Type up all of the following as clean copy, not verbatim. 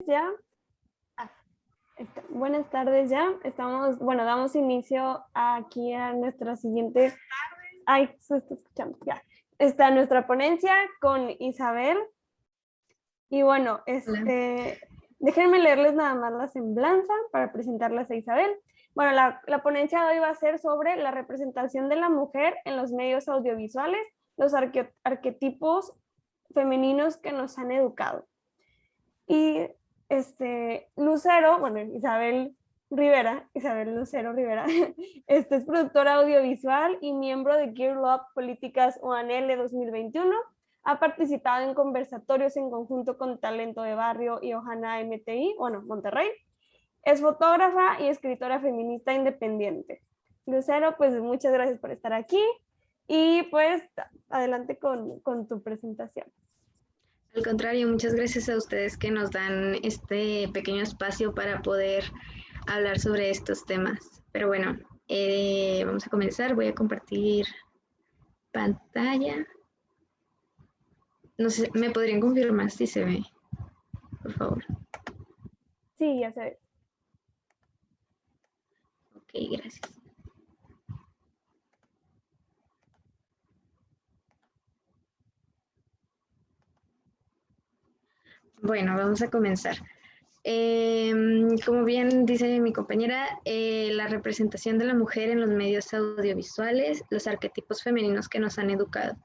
Ya. Buenas tardes ya. Damos inicio aquí a nuestra siguiente. Ay, se está escuchando. Ya. Está nuestra ponencia con Isabel. Y bueno, déjenme leerles nada más la semblanza para presentarles a Isabel. Bueno, la ponencia de hoy va a ser sobre la representación de la mujer en los medios audiovisuales, los arquetipos femeninos que nos han educado. Y Lucero, bueno, Isabel Lucero Rivera, es productora audiovisual y miembro de Gear Up Políticas UANL 2021. Ha participado en conversatorios en conjunto con Talento de Barrio y Ojana MTI, bueno, Monterrey. Es fotógrafa y escritora feminista independiente. Lucero, pues muchas gracias por estar aquí y pues adelante con tu presentación. Al contrario, muchas gracias a ustedes que nos dan este pequeño espacio para poder hablar sobre estos temas. Pero bueno, vamos a comenzar. Voy a compartir pantalla. No sé, ¿me podrían confirmar si se ve? Por favor. Sí, ya se ve. Ok, gracias. Bueno, vamos a comenzar. Como bien dice mi compañera, la representación de la mujer en los medios audiovisuales, los arquetipos femeninos que nos han educado.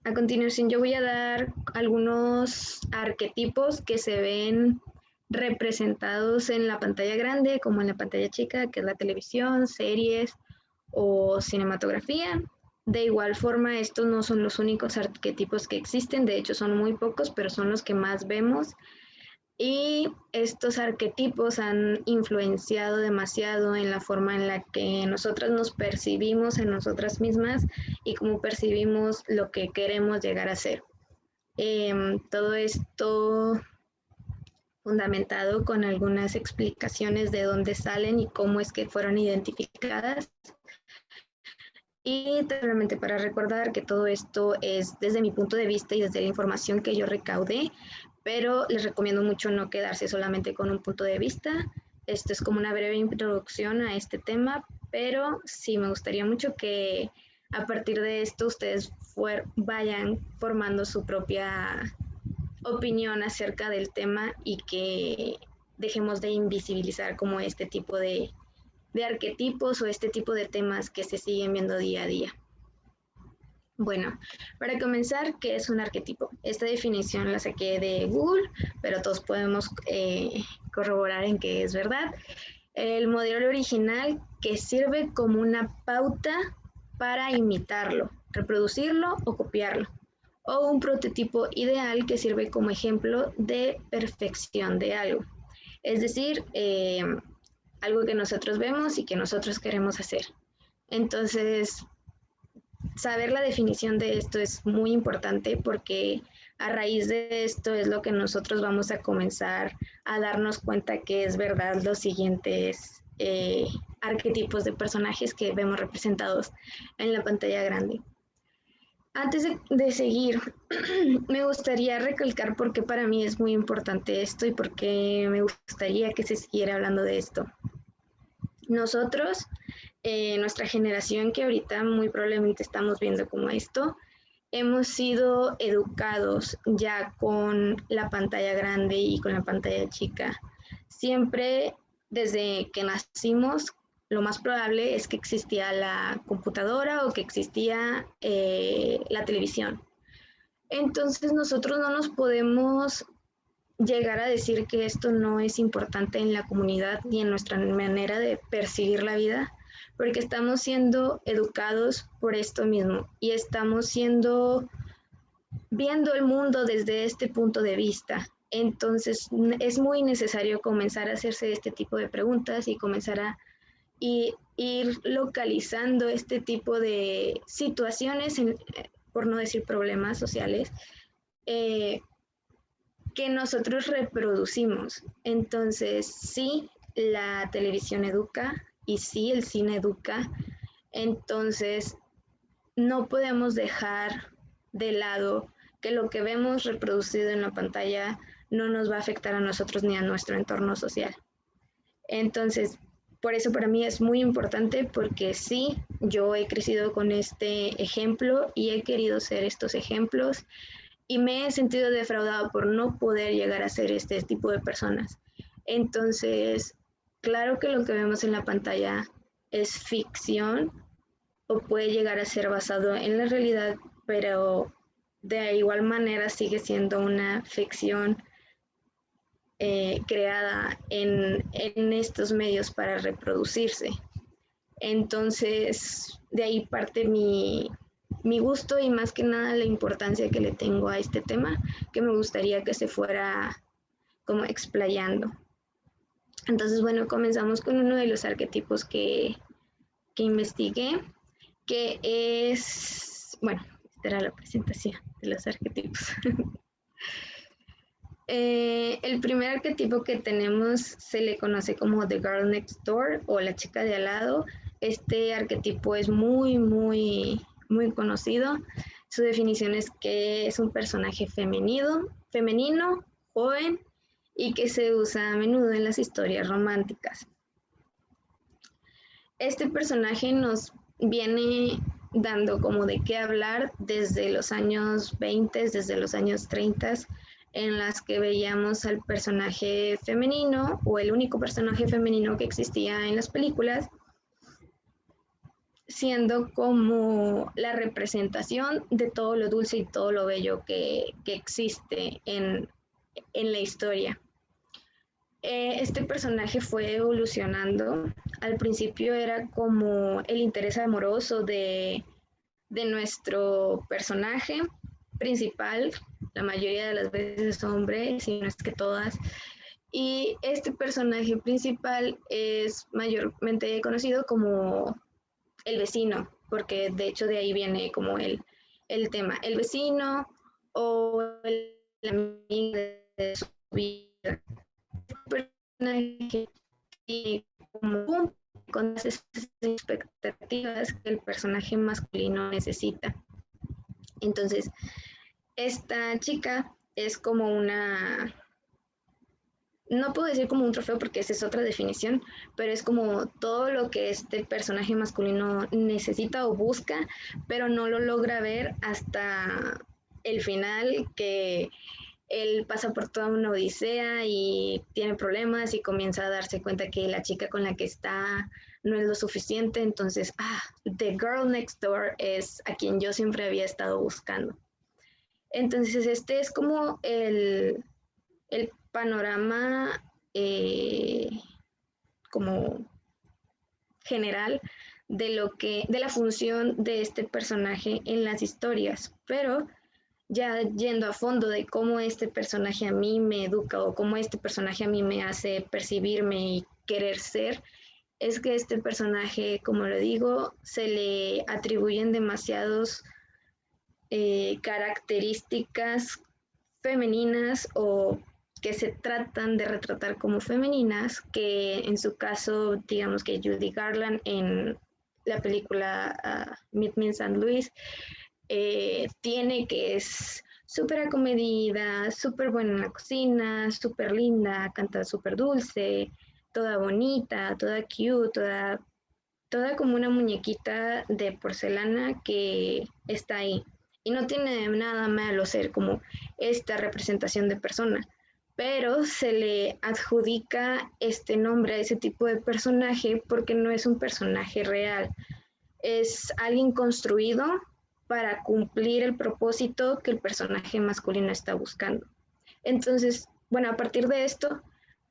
A continuación yo voy a dar algunos arquetipos que se ven representados en la pantalla grande como en la pantalla chica, que es la televisión, series o cinematografía. De igual forma, estos no son los únicos arquetipos que existen, de hecho son muy pocos, pero son los que más vemos. Y estos arquetipos han influenciado demasiado en la forma en la que nosotras nos percibimos en nosotras mismas y cómo percibimos lo que queremos llegar a ser. Todo esto fundamentado con algunas explicaciones de dónde salen y cómo es que fueron identificadas. Y realmente para recordar que todo esto es desde mi punto de vista y desde la información que yo recaudé, pero les recomiendo mucho no quedarse solamente con un punto de vista. Esto es como una breve introducción a este tema, pero sí me gustaría mucho que a partir de esto ustedes vayan formando su propia opinión acerca del tema y que dejemos de invisibilizar como este tipo de arquetipos o este tipo de temas que se siguen viendo día a día. Bueno, para comenzar, ¿qué es un arquetipo? Esta definición la saqué de Google, pero todos podemos corroborar en que es verdad. El modelo original que sirve como una pauta para imitarlo, reproducirlo o copiarlo. O un prototipo ideal que sirve como ejemplo de perfección de algo. Es decir, algo que nosotros vemos y que nosotros queremos hacer. Entonces, saber la definición de esto es muy importante porque a raíz de esto es lo que nosotros vamos a comenzar a darnos cuenta que es verdad los siguientes arquetipos de personajes que vemos representados en la pantalla grande. Antes de seguir, me gustaría recalcar por qué para mí es muy importante esto y por qué me gustaría que se siguiera hablando de esto. Nosotros, nuestra generación que ahorita muy probablemente estamos viendo como esto, hemos sido educados ya con la pantalla grande y con la pantalla chica. Siempre desde que nacimos, lo más probable es que existía la computadora o que existía la televisión. Entonces nosotros no nos podemos llegar a decir que esto no es importante en la comunidad ni en nuestra manera de percibir la vida, porque estamos siendo educados por esto mismo y estamos viendo el mundo desde este punto de vista. Entonces es muy necesario comenzar a hacerse este tipo de preguntas y comenzar a ir localizando este tipo de situaciones, por no decir problemas sociales, que nosotros reproducimos. Entonces, sí, la televisión educa y sí, el cine educa. Entonces, no podemos dejar de lado que lo que vemos reproducido en la pantalla no nos va a afectar a nosotros ni a nuestro entorno social. Entonces, por eso para mí es muy importante, porque sí, yo he crecido con este ejemplo y he querido ser estos ejemplos y me he sentido defraudada por no poder llegar a ser este tipo de personas. Entonces, claro que lo que vemos en la pantalla es ficción o puede llegar a ser basado en la realidad, pero de igual manera sigue siendo una ficción creada en estos medios para reproducirse. Entonces, de ahí parte mi gusto y más que nada la importancia que le tengo a este tema, que me gustaría que se fuera como explayando. Entonces, bueno, comenzamos con uno de los arquetipos que investigué, que es, bueno, esta era la presentación de los arquetipos. El primer arquetipo que tenemos se le conoce como The Girl Next Door o la chica de al lado. Este arquetipo es muy conocido. Su definición es que es un personaje femenino, joven y que se usa a menudo en las historias románticas. Este personaje nos viene dando como de qué hablar desde los años 20, desde los años 30, en las que veíamos al personaje femenino o el único personaje femenino que existía en las películas, siendo como la representación de todo lo dulce y todo lo bello que existe en la historia. Este personaje fue evolucionando. Al principio era como el interés amoroso de nuestro personaje principal, la mayoría de las veces hombre, si no es que todas. Y este personaje principal es mayormente conocido como el vecino, porque de hecho de ahí viene como el tema, el vecino o el amigo de su vida. Personaje y como con esas expectativas que el personaje masculino necesita. Entonces, esta chica es como una, no puedo decir como un trofeo porque esa es otra definición, pero es como todo lo que este personaje masculino necesita o busca, pero no lo logra ver hasta el final, que él pasa por toda una odisea y tiene problemas y comienza a darse cuenta que la chica con la que está no es lo suficiente. Entonces, The Girl Next Door es a quien yo siempre había estado buscando. Entonces, este es como el panorama como general de la función de este personaje en las historias, pero ya yendo a fondo de cómo este personaje a mí me educa o cómo este personaje a mí me hace percibirme y querer ser, es que este personaje, como lo digo, se le atribuyen demasiados características femeninas o que se tratan de retratar como femeninas, que en su caso, digamos que Judy Garland en la película Meet Me in St. Louis, tiene, que es súper acomedida, súper buena en la cocina, súper linda, canta súper dulce, toda bonita, toda cute, toda como una muñequita de porcelana que está ahí. Y no tiene nada malo ser como esta representación de persona, pero se le adjudica este nombre a ese tipo de personaje porque no es un personaje real. Es alguien construido para cumplir el propósito que el personaje masculino está buscando. Entonces, bueno, a partir de esto,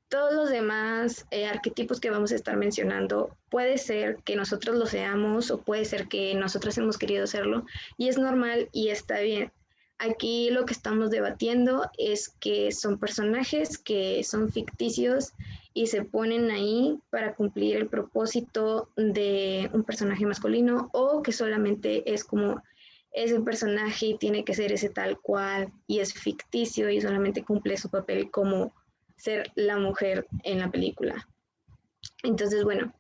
todos los demás arquetipos que vamos a estar mencionando, puede ser que nosotros lo seamos o puede ser que nosotros hemos querido serlo, y es normal y está bien. Aquí lo que estamos debatiendo es que son personajes que son ficticios y se ponen ahí para cumplir el propósito de un personaje masculino, o que solamente es como ese personaje y tiene que ser ese tal cual y es ficticio y solamente cumple su papel como ser la mujer en la película. Entonces, bueno,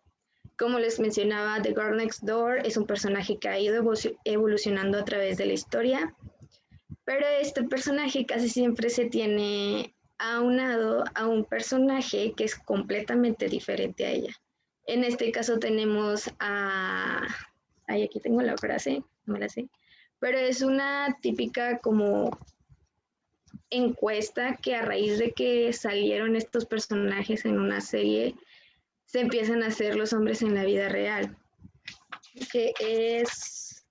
como les mencionaba, The Girl Next Door es un personaje que ha ido evolucionando a través de la historia, pero este personaje casi siempre se tiene aunado a un personaje que es completamente diferente a ella. En este caso tenemos a... Ay, aquí tengo la frase, no me la sé. Pero es una típica como encuesta que a raíz de que salieron estos personajes en una serie, se empiezan a hacer los hombres en la vida real, que es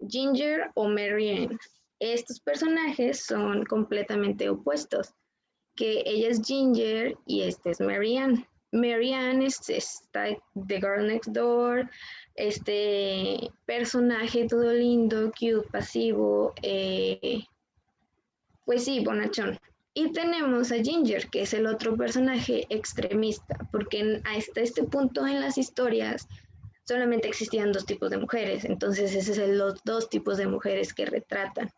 Ginger o Marianne. Estos personajes son completamente opuestos, que ella es Ginger y este es Marianne. Marianne está The Girl Next Door, este personaje todo lindo, cute, pasivo, pues sí, bonachón. Y tenemos a Ginger, que es el otro personaje extremista, porque hasta este punto en las historias solamente existían dos tipos de mujeres, entonces ese es los dos tipos de mujeres que retratan.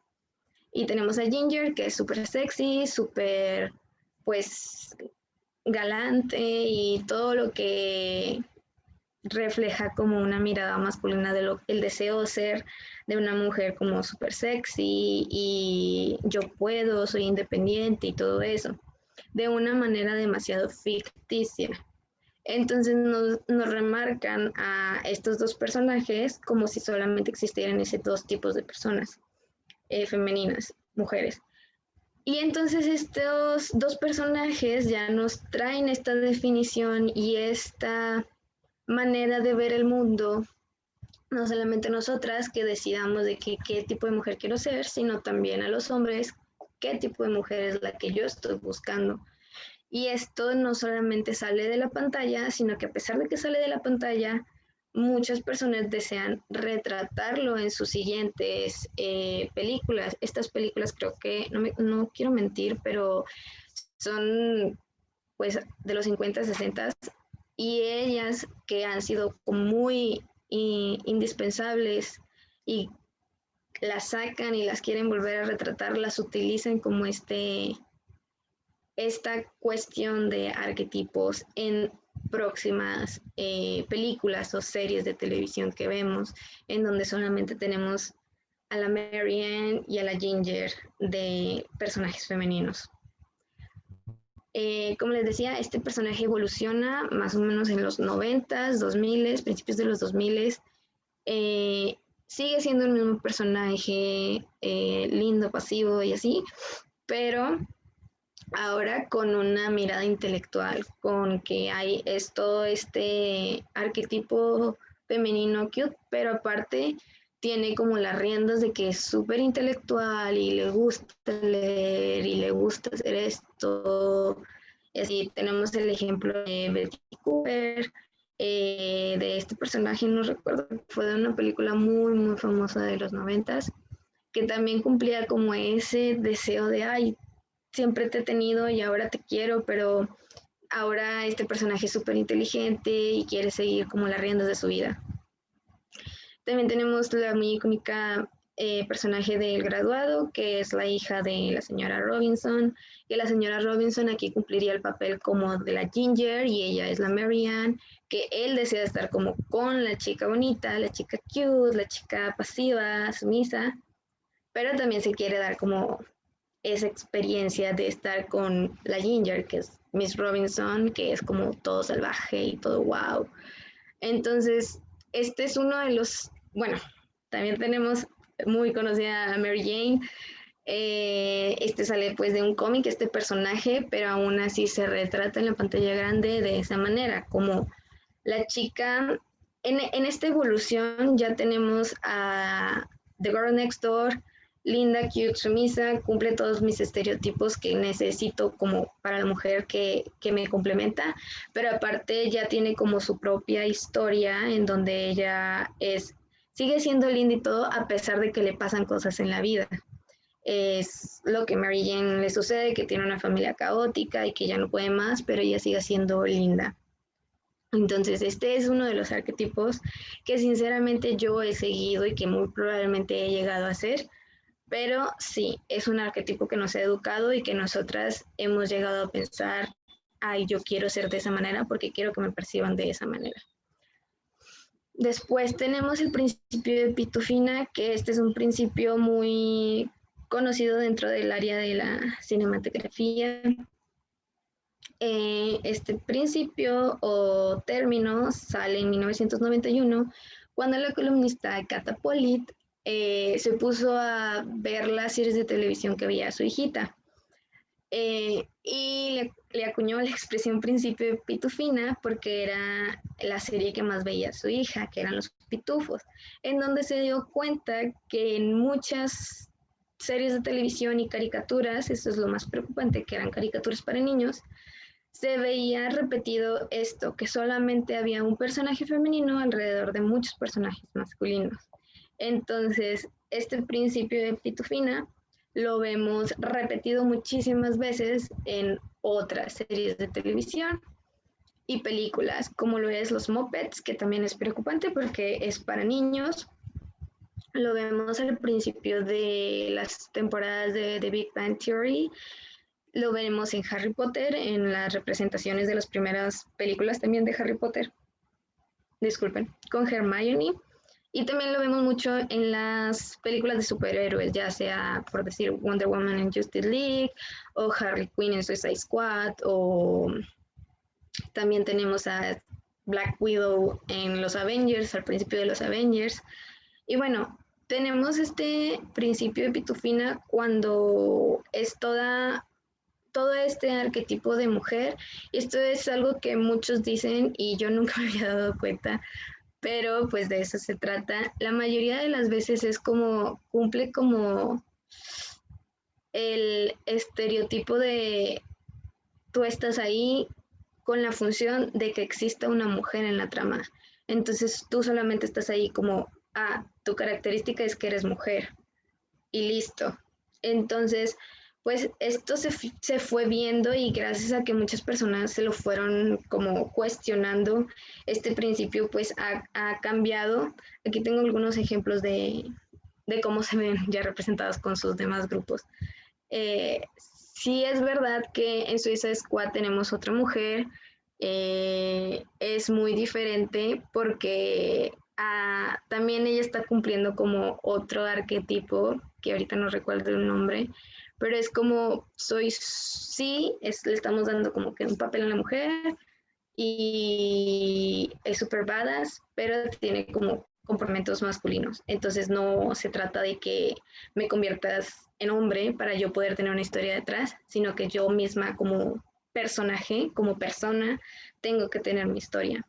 Y tenemos a Ginger, que es súper sexy, súper, pues, galante y todo lo que refleja como una mirada masculina de el deseo de ser de una mujer como súper sexy y yo puedo, soy independiente y todo eso, de una manera demasiado ficticia. Entonces nos remarcan a estos dos personajes como si solamente existieran esos dos tipos de personas, femeninas, mujeres. Y entonces estos dos personajes ya nos traen esta definición y esta manera de ver el mundo, no solamente nosotras que decidamos de qué tipo de mujer quiero ser, sino también a los hombres, qué tipo de mujer es la que yo estoy buscando. Y esto no solamente sale de la pantalla, sino que a pesar de que sale de la pantalla, muchas personas desean retratarlo en sus siguientes películas. Estas películas creo que, no quiero mentir, pero son pues de los 50, 60 y ellas que han sido muy indispensables y las sacan y las quieren volver a retratar, las utilizan como esta cuestión de arquetipos en próximas películas o series de televisión que vemos, en donde solamente tenemos a la Marianne y a la Ginger de personajes femeninos. Como les decía, este personaje evoluciona más o menos en los 90s, 2000s, principios de los 2000s. Sigue siendo el mismo personaje, lindo, pasivo y así, pero ahora con una mirada intelectual, con que es todo este arquetipo femenino cute, pero aparte tiene como las riendas de que es súper intelectual y le gusta leer y le gusta hacer esto. Y así tenemos el ejemplo de Betty Cooper, de este personaje, no recuerdo, fue de una película muy, muy famosa de los 90s, que también cumplía como ese deseo de, ay, siempre te he tenido y ahora te quiero, pero ahora este personaje es súper inteligente y quiere seguir como las riendas de su vida. También tenemos la muy icónica personaje del graduado, que es la hija de la señora Robinson, y la señora Robinson aquí cumpliría el papel como de la Ginger y ella es la Marianne, que él desea estar como con la chica bonita, la chica cute, la chica pasiva, sumisa, pero también se quiere dar como esa experiencia de estar con la Ginger, que es Miss Robinson, que es como todo salvaje y todo wow. Entonces, este es uno de los, bueno, también tenemos muy conocida a Mary Jane. Este sale pues de un cómic, este personaje, pero aún así se retrata en la pantalla grande de esa manera, como la chica, en esta evolución ya tenemos a The Girl Next Door, linda, cute, sumisa, cumple todos mis estereotipos que necesito como para la mujer que me complementa, pero aparte ya tiene como su propia historia en donde ella sigue siendo linda y todo a pesar de que le pasan cosas en la vida. Es lo que Mary Jane le sucede, que tiene una familia caótica y que ya no puede más, pero ella sigue siendo linda. Entonces, este es uno de los arquetipos que sinceramente yo he seguido y que muy probablemente he llegado a ser, pero sí, es un arquetipo que nos ha educado y que nosotras hemos llegado a pensar, ay, yo quiero ser de esa manera porque quiero que me perciban de esa manera. Después tenemos el principio de Pitufina, que este es un principio muy conocido dentro del área de la cinematografía, Este principio o término sale en 1991 cuando la columnista Cata Polit se puso a ver las series de televisión que veía su hijita. Y le acuñó la expresión principio de pitufina porque era la serie que más veía su hija, que eran los pitufos, en donde se dio cuenta que en muchas series de televisión y caricaturas, eso es lo más preocupante, que eran caricaturas para niños, se veía repetido esto, que solamente había un personaje femenino alrededor de muchos personajes masculinos. Entonces, este principio de pitufina lo vemos repetido muchísimas veces en otras series de televisión y películas, como lo es Los Muppets, que también es preocupante porque es para niños. Lo vemos al principio de las temporadas de The Big Bang Theory. Lo vemos en Harry Potter, en las representaciones de las primeras películas también de Harry Potter. Disculpen, con Hermione. Y también lo vemos mucho en las películas de superhéroes, ya sea, por decir, Wonder Woman en Justice League, o Harley Quinn en Suicide Squad, o también tenemos a Black Widow en los Avengers, al principio de los Avengers. Y bueno, tenemos este principio de pitufina cuando es todo este arquetipo de mujer. Esto es algo que muchos dicen y yo nunca me había dado cuenta, pero pues de eso se trata. La mayoría de las veces es como, cumple como el estereotipo de tú estás ahí con la función de que exista una mujer en la trama. Entonces tú solamente estás ahí como, tu característica es que eres mujer y listo. Entonces, pues esto se fue viendo y gracias a que muchas personas se lo fueron como cuestionando, este principio pues ha cambiado. Aquí tengo algunos ejemplos de cómo se ven ya representados con sus demás grupos. Sí es verdad que en Suicide Squad tenemos otra mujer, es muy diferente porque también ella está cumpliendo como otro arquetipo, que ahorita no recuerdo el nombre, pero es como le estamos dando como que un papel a la mujer y es super badass, pero tiene como comportamientos masculinos. Entonces no se trata de que me conviertas en hombre para yo poder tener una historia detrás, sino que yo misma como personaje, como persona, tengo que tener mi historia.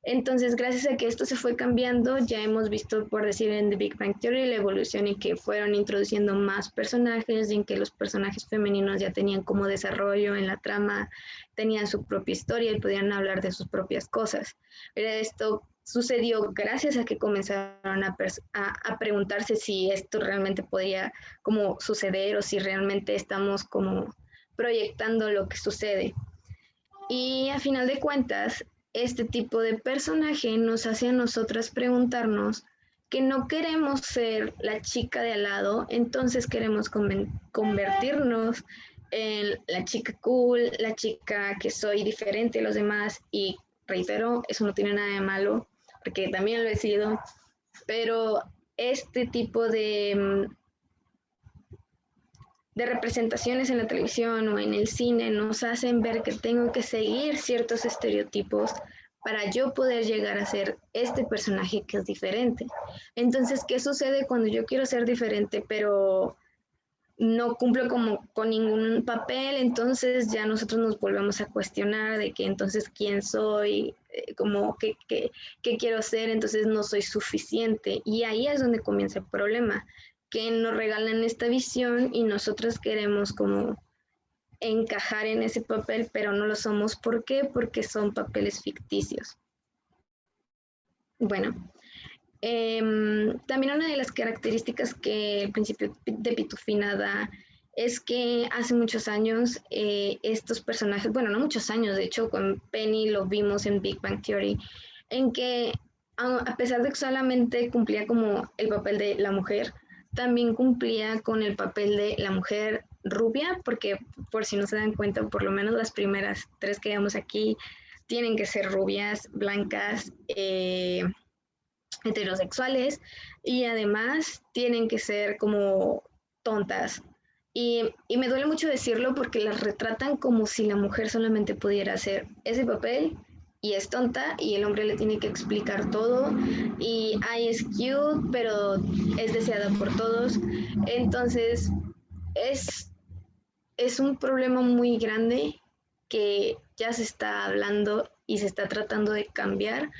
Entonces, gracias a que esto se fue cambiando, ya hemos visto, por decir, en The Big Bang Theory, la evolución en que fueron introduciendo más personajes, y en que los personajes femeninos ya tenían como desarrollo en la trama, tenían su propia historia y podían hablar de sus propias cosas. Pero esto sucedió gracias a que comenzaron a preguntarse si esto realmente podría como suceder o si realmente estamos como proyectando lo que sucede. Y a final de cuentas, este tipo de personaje nos hace a nosotras preguntarnos que no queremos ser la chica de al lado, entonces queremos convertirnos en la chica cool, la chica que soy diferente a los demás y reitero, eso no tiene nada de malo, porque también lo he sido, pero este tipo de representaciones en la televisión o en el cine nos hacen ver que tengo que seguir ciertos estereotipos para yo poder llegar a ser este personaje que es diferente. Entonces, ¿qué sucede cuando yo quiero ser diferente, pero no cumplo como con ningún papel? Entonces ya nosotros nos volvemos a cuestionar de que entonces quién soy, como qué quiero ser, entonces no soy suficiente. Y ahí es donde comienza el problema, que nos regalan esta visión y nosotros queremos como encajar en ese papel, pero no lo somos. ¿Por qué? Porque son papeles ficticios. Bueno, también una de las características que el principio de Pitufina da es que hace muchos años estos personajes, bueno, no muchos años, de hecho con Penny lo vimos en Big Bang Theory, en que a pesar de que solamente cumplía como el papel de la mujer, también cumplía con el papel de la mujer rubia, porque por si no se dan cuenta, por lo menos las primeras tres que vemos aquí tienen que ser rubias, blancas, heterosexuales y además tienen que ser como tontas. Y me duele mucho decirlo porque las retratan como si la mujer solamente pudiera hacer ese papel y es tonta y el hombre le tiene que explicar todo y ay, es cute, pero es deseada por todos. Entonces, es, es un problema muy grande que ya se está hablando y se está tratando de cambiar,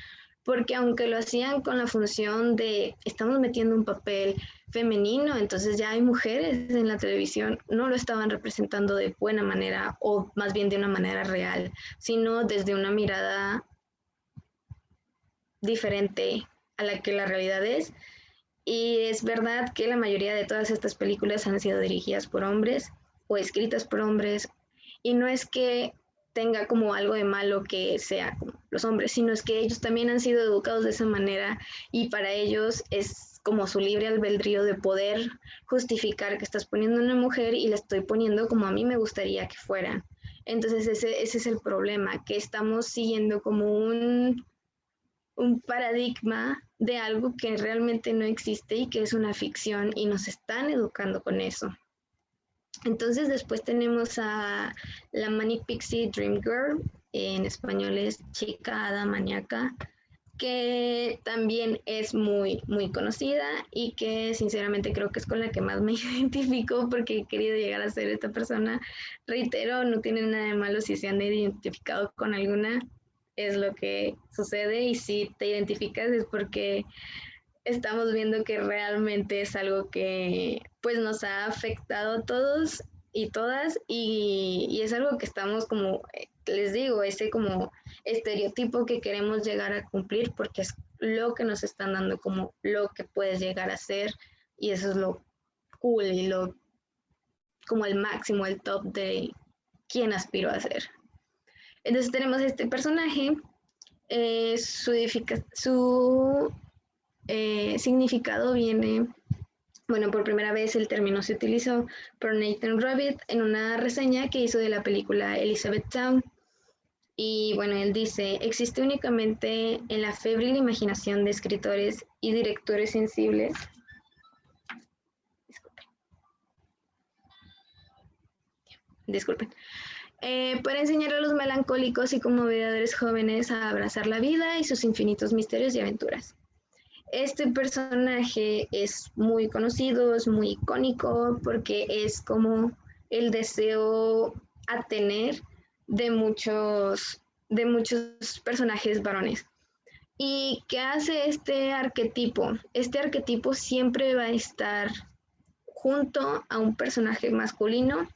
porque aunque lo hacían con la función de estamos metiendo un papel femenino, entonces ya hay mujeres en la televisión, no lo estaban representando de buena manera o más bien de una manera real, sino desde una mirada diferente a la que la realidad es. Y es verdad que la mayoría de todas estas películas han sido dirigidas por hombres o escritas por hombres. Y no es que tenga como algo de malo que sea como los hombres, sino es que ellos también han sido educados de esa manera y para ellos es como su libre albedrío de poder justificar que estás poniendo una mujer y la estoy poniendo como a mí me gustaría que fuera. Entonces ese es el problema, que estamos siguiendo como un paradigma de algo que realmente no existe y que es una ficción y nos están educando con eso. Entonces después tenemos a la Manic Pixie Dream Girl, en español es Chica Hada Maníaca, que también es muy, muy conocida y que sinceramente creo que es con la que más me identifico porque he querido llegar a ser esta persona. Reitero, no tiene nada de malo si se han identificado con alguna, es lo que sucede y si te identificas es porque estamos viendo que realmente es algo que pues nos ha afectado a todos y todas y es algo que estamos como, les digo, ese como estereotipo que queremos llegar a cumplir porque es lo que nos están dando como lo que puedes llegar a ser y eso es lo cool y lo como el máximo, el top de quién aspiro a ser. Entonces tenemos este personaje, su significado viene, bueno, por primera vez el término se utilizó por Nathan Rabbit en una reseña que hizo de la película Elizabethtown. Y bueno, él dice, existe únicamente en la febril imaginación de escritores y directores sensibles. Disculpen. Para enseñar a los melancólicos y conmovedores jóvenes a abrazar la vida y sus infinitos misterios y aventuras. Este personaje es muy conocido, es muy icónico porque es como el deseo a tener de muchos personajes varones. ¿Y qué hace este arquetipo? Este arquetipo siempre va a estar junto a un personaje masculino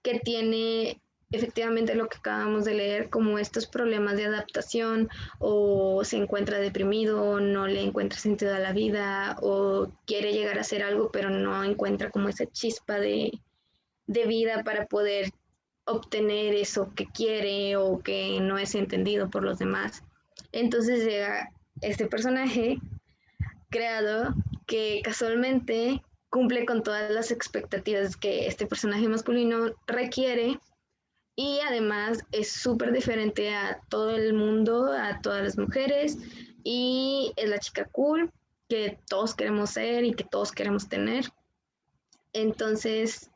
que tiene efectivamente lo que acabamos de leer, como estos problemas de adaptación o se encuentra deprimido, no le encuentra sentido a la vida o quiere llegar a hacer algo pero no encuentra como esa chispa de vida para poder obtener eso que quiere o que no es entendido por los demás. Entonces llega este personaje creado que casualmente cumple con todas las expectativas que este personaje masculino requiere y además es súper diferente a todo el mundo, a todas las mujeres y es la chica cool que todos queremos ser y que todos queremos tener. Entonces,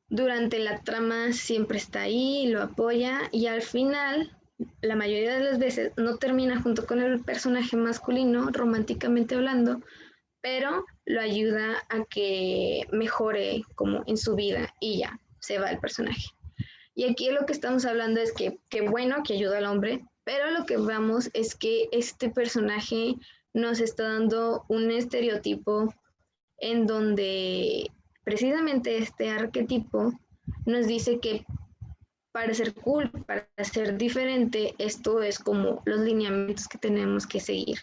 durante la trama siempre está ahí, lo apoya y al final, la mayoría de las veces, no termina junto con el personaje masculino, románticamente hablando, pero lo ayuda a que mejore como en su vida y ya, se va el personaje. Y aquí lo que estamos hablando es que bueno que ayuda al hombre, pero lo que vemos es que este personaje nos está dando un estereotipo en donde precisamente este arquetipo nos dice que para ser cool, para ser diferente, esto es como los lineamientos que tenemos que seguir,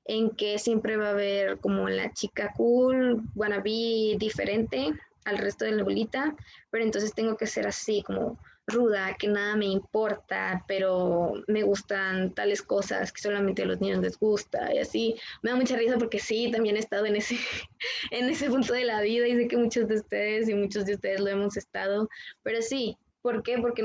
en que siempre va a haber como la chica cool, wannabe diferente al resto de la bolita, pero entonces tengo que ser así como ruda, que nada me importa, pero me gustan tales cosas que solamente a los niños les gusta y así. Me da mucha risa porque sí, también he estado en ese, en ese punto de la vida y sé que muchos de ustedes y muchos de ustedes lo hemos estado, pero sí, ¿por qué? Porque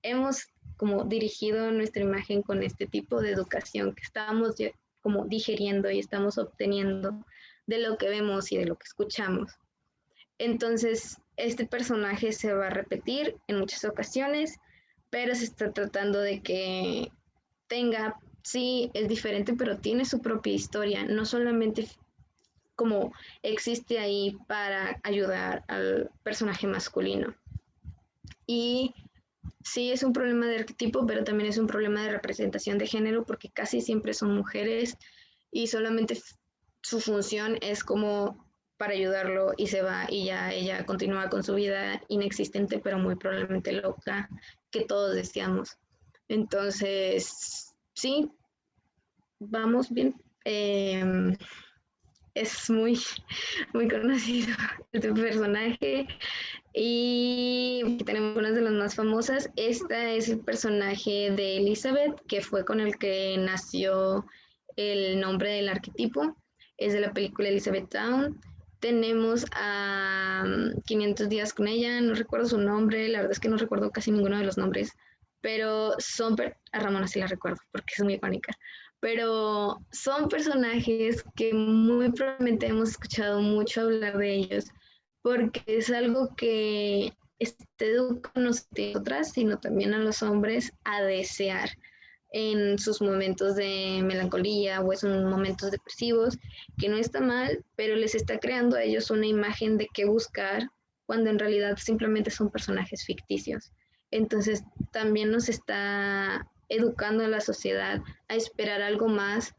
hemos como dirigido nuestra imagen con este tipo de educación que estamos como digeriendo y estamos obteniendo de lo que vemos y de lo que escuchamos. Entonces, este personaje se va a repetir en muchas ocasiones, pero se está tratando de que tenga, sí, es diferente, pero tiene su propia historia, no solamente como existe ahí para ayudar al personaje masculino. Y sí es un problema de arquetipo, pero también es un problema de representación de género, porque casi siempre son mujeres y solamente su función es como para ayudarlo y se va y ya ella continúa con su vida inexistente, pero muy probablemente loca, que todos deseamos. Entonces, sí, vamos bien. Es muy, muy conocido este personaje y tenemos una de las más famosas. Esta es el personaje de Elizabeth, que fue con el que nació el nombre del arquetipo. Es de la película Elizabethtown. Tenemos a 500 días con ella, no recuerdo su nombre, la verdad es que no recuerdo casi ninguno de los nombres, pero son, a Ramona sí la recuerdo porque es muy icónica, pero son personajes que muy probablemente hemos escuchado mucho hablar de ellos porque es algo que educa no solo a nosotras, sino también a los hombres a desear en sus momentos de melancolía o en sus momentos depresivos, que no está mal, pero les está creando a ellos una imagen de qué buscar cuando en realidad simplemente son personajes ficticios. Entonces también nos está educando a la sociedad a esperar algo más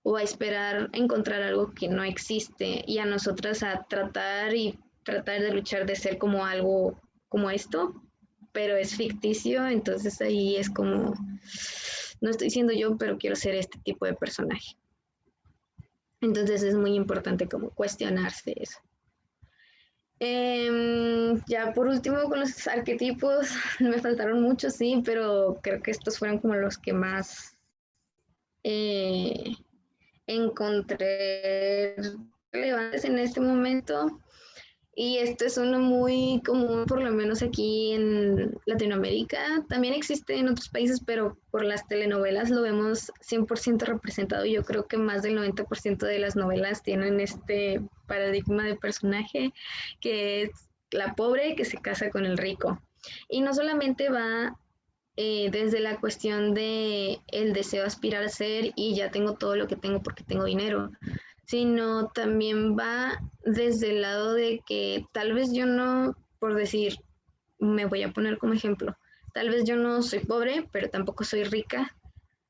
o a esperar encontrar algo que no existe y a nosotras a tratar de luchar de ser como algo como esto, pero es ficticio, entonces ahí es como, no estoy siendo yo, pero quiero ser este tipo de personaje. Entonces es muy importante como cuestionarse eso. Ya por último con los arquetipos, me faltaron muchos, sí, pero creo que estos fueron como los que más encontré relevantes en este momento. Y esto es uno muy común, por lo menos aquí en Latinoamérica. También existe en otros países, pero por las telenovelas lo vemos 100% representado. Yo creo que más del 90% de las novelas tienen este paradigma de personaje, que es la pobre que se casa con el rico. Y no solamente va desde la cuestión de el deseo aspirar a ser y ya tengo todo lo que tengo porque tengo dinero, sino también va desde el lado de que tal vez yo no, por decir, me voy a poner como ejemplo, tal vez yo no soy pobre, pero tampoco soy rica,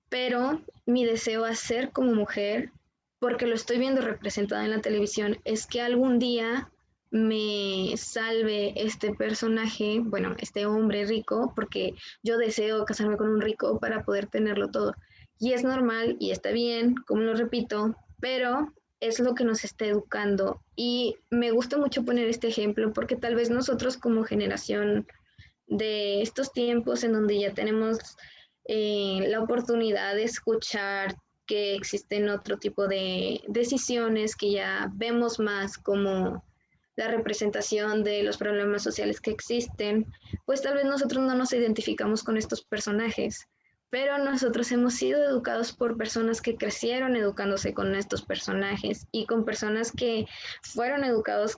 pero mi deseo a ser como mujer, porque lo estoy viendo representado en la televisión, es que algún día me salve este personaje, bueno, este hombre rico, porque yo deseo casarme con un rico para poder tenerlo todo. Y es normal y está bien, como lo repito, pero es lo que nos está educando. Y me gusta mucho poner este ejemplo porque tal vez nosotros como generación de estos tiempos en donde ya tenemos la oportunidad de escuchar que existen otro tipo de decisiones, que ya vemos más como la representación de los problemas sociales que existen, pues tal vez nosotros no nos identificamos con estos personajes, pero nosotros hemos sido educados por personas que crecieron educándose con estos personajes y con personas que fueron educados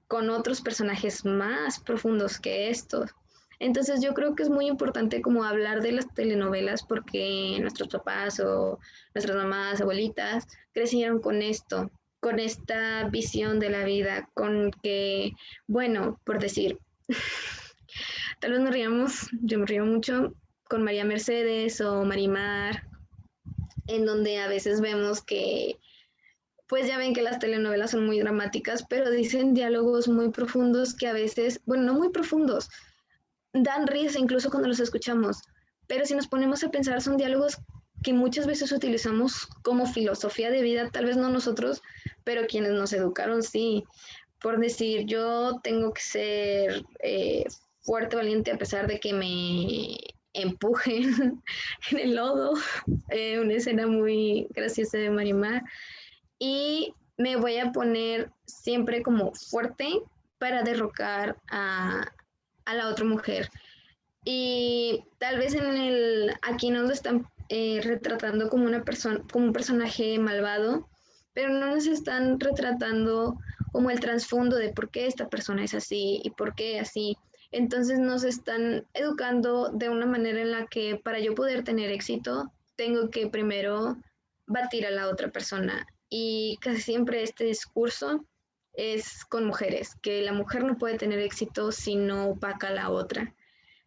con otros personajes más profundos que estos. Entonces yo creo que es muy importante como hablar de las telenovelas porque nuestros papás o nuestras mamás, abuelitas, crecieron con esto, con esta visión de la vida, con que, bueno, por decir, tal vez nos riamos, yo me río mucho con María Mercedes o Marimar, en donde a veces vemos que, pues ya ven que las telenovelas son muy dramáticas, pero dicen diálogos muy profundos que a veces, bueno, no muy profundos, dan risa incluso cuando los escuchamos, pero si nos ponemos a pensar son diálogos que muchas veces utilizamos como filosofía de vida, tal vez no nosotros, pero quienes nos educaron sí. Por decir, yo tengo que ser fuerte, valiente a pesar de que me empujen en el lodo, una escena muy graciosa de Marimar, y me voy a poner siempre como fuerte para derrocar a la otra mujer. Y tal vez aquí nos lo están retratando como una persona, como un personaje malvado, pero no nos están retratando como el trasfondo de por qué esta persona es así y por qué así. Entonces nos están educando de una manera en la que para yo poder tener éxito, tengo que primero batir a la otra persona. Y casi siempre este discurso es con mujeres, que la mujer no puede tener éxito si no opaca a la otra.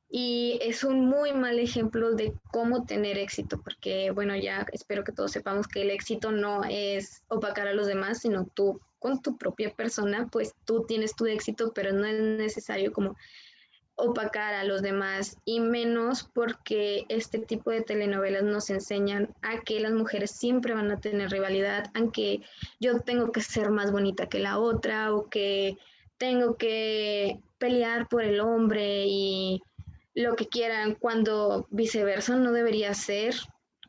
Y es un muy mal ejemplo de cómo tener éxito, porque bueno, ya espero que todos sepamos que el éxito no es opacar a los demás, sino tú con tu propia persona, pues tú tienes tu éxito, pero no es necesario como opacar a los demás, y menos porque este tipo de telenovelas nos enseñan a que las mujeres siempre van a tener rivalidad, aunque yo tengo que ser más bonita que la otra o que tengo que pelear por el hombre y lo que quieran, cuando viceversa no debería ser.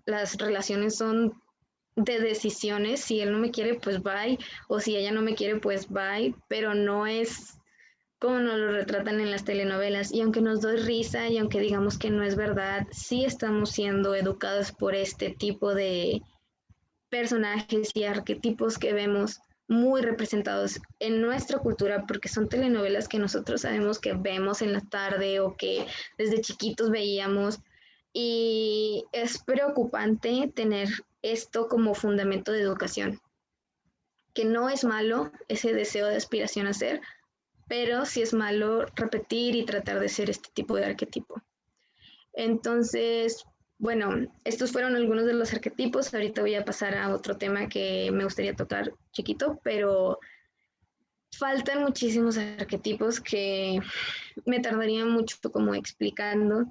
Las relaciones son de decisiones, si él no me quiere, pues bye, o si ella no me quiere, pues bye, pero no es como nos lo retratan en las telenovelas. Y aunque nos doy risa y aunque digamos que no es verdad, sí estamos siendo educados por este tipo de personajes y arquetipos que vemos muy representados en nuestra cultura, porque son telenovelas que nosotros sabemos que vemos en la tarde o que desde chiquitos veíamos, y es preocupante tener esto como fundamento de educación, que no es malo ese deseo de aspiración a ser, pero sí es malo repetir y tratar de ser este tipo de arquetipo. Entonces, bueno, estos fueron algunos de los arquetipos. Ahorita voy a pasar a otro tema que me gustaría tocar chiquito, pero faltan muchísimos arquetipos que me tardaría mucho como explicando,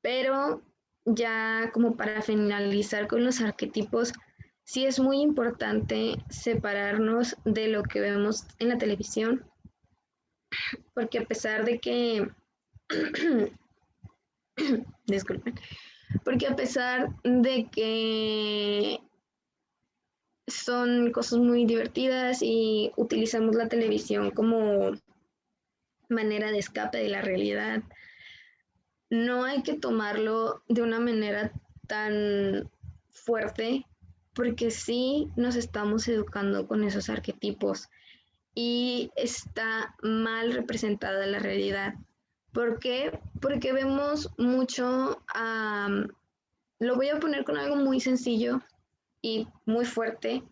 pero ya como para finalizar con los arquetipos, sí es muy importante separarnos de lo que vemos en la televisión, porque a pesar de que, disculpen, porque a pesar de que son cosas muy divertidas y utilizamos la televisión como manera de escape de la realidad, no hay que tomarlo de una manera tan fuerte, porque sí nos estamos educando con esos arquetipos y está mal representada la realidad. ¿Por qué? Porque vemos mucho, lo voy a poner con algo muy sencillo y muy fuerte,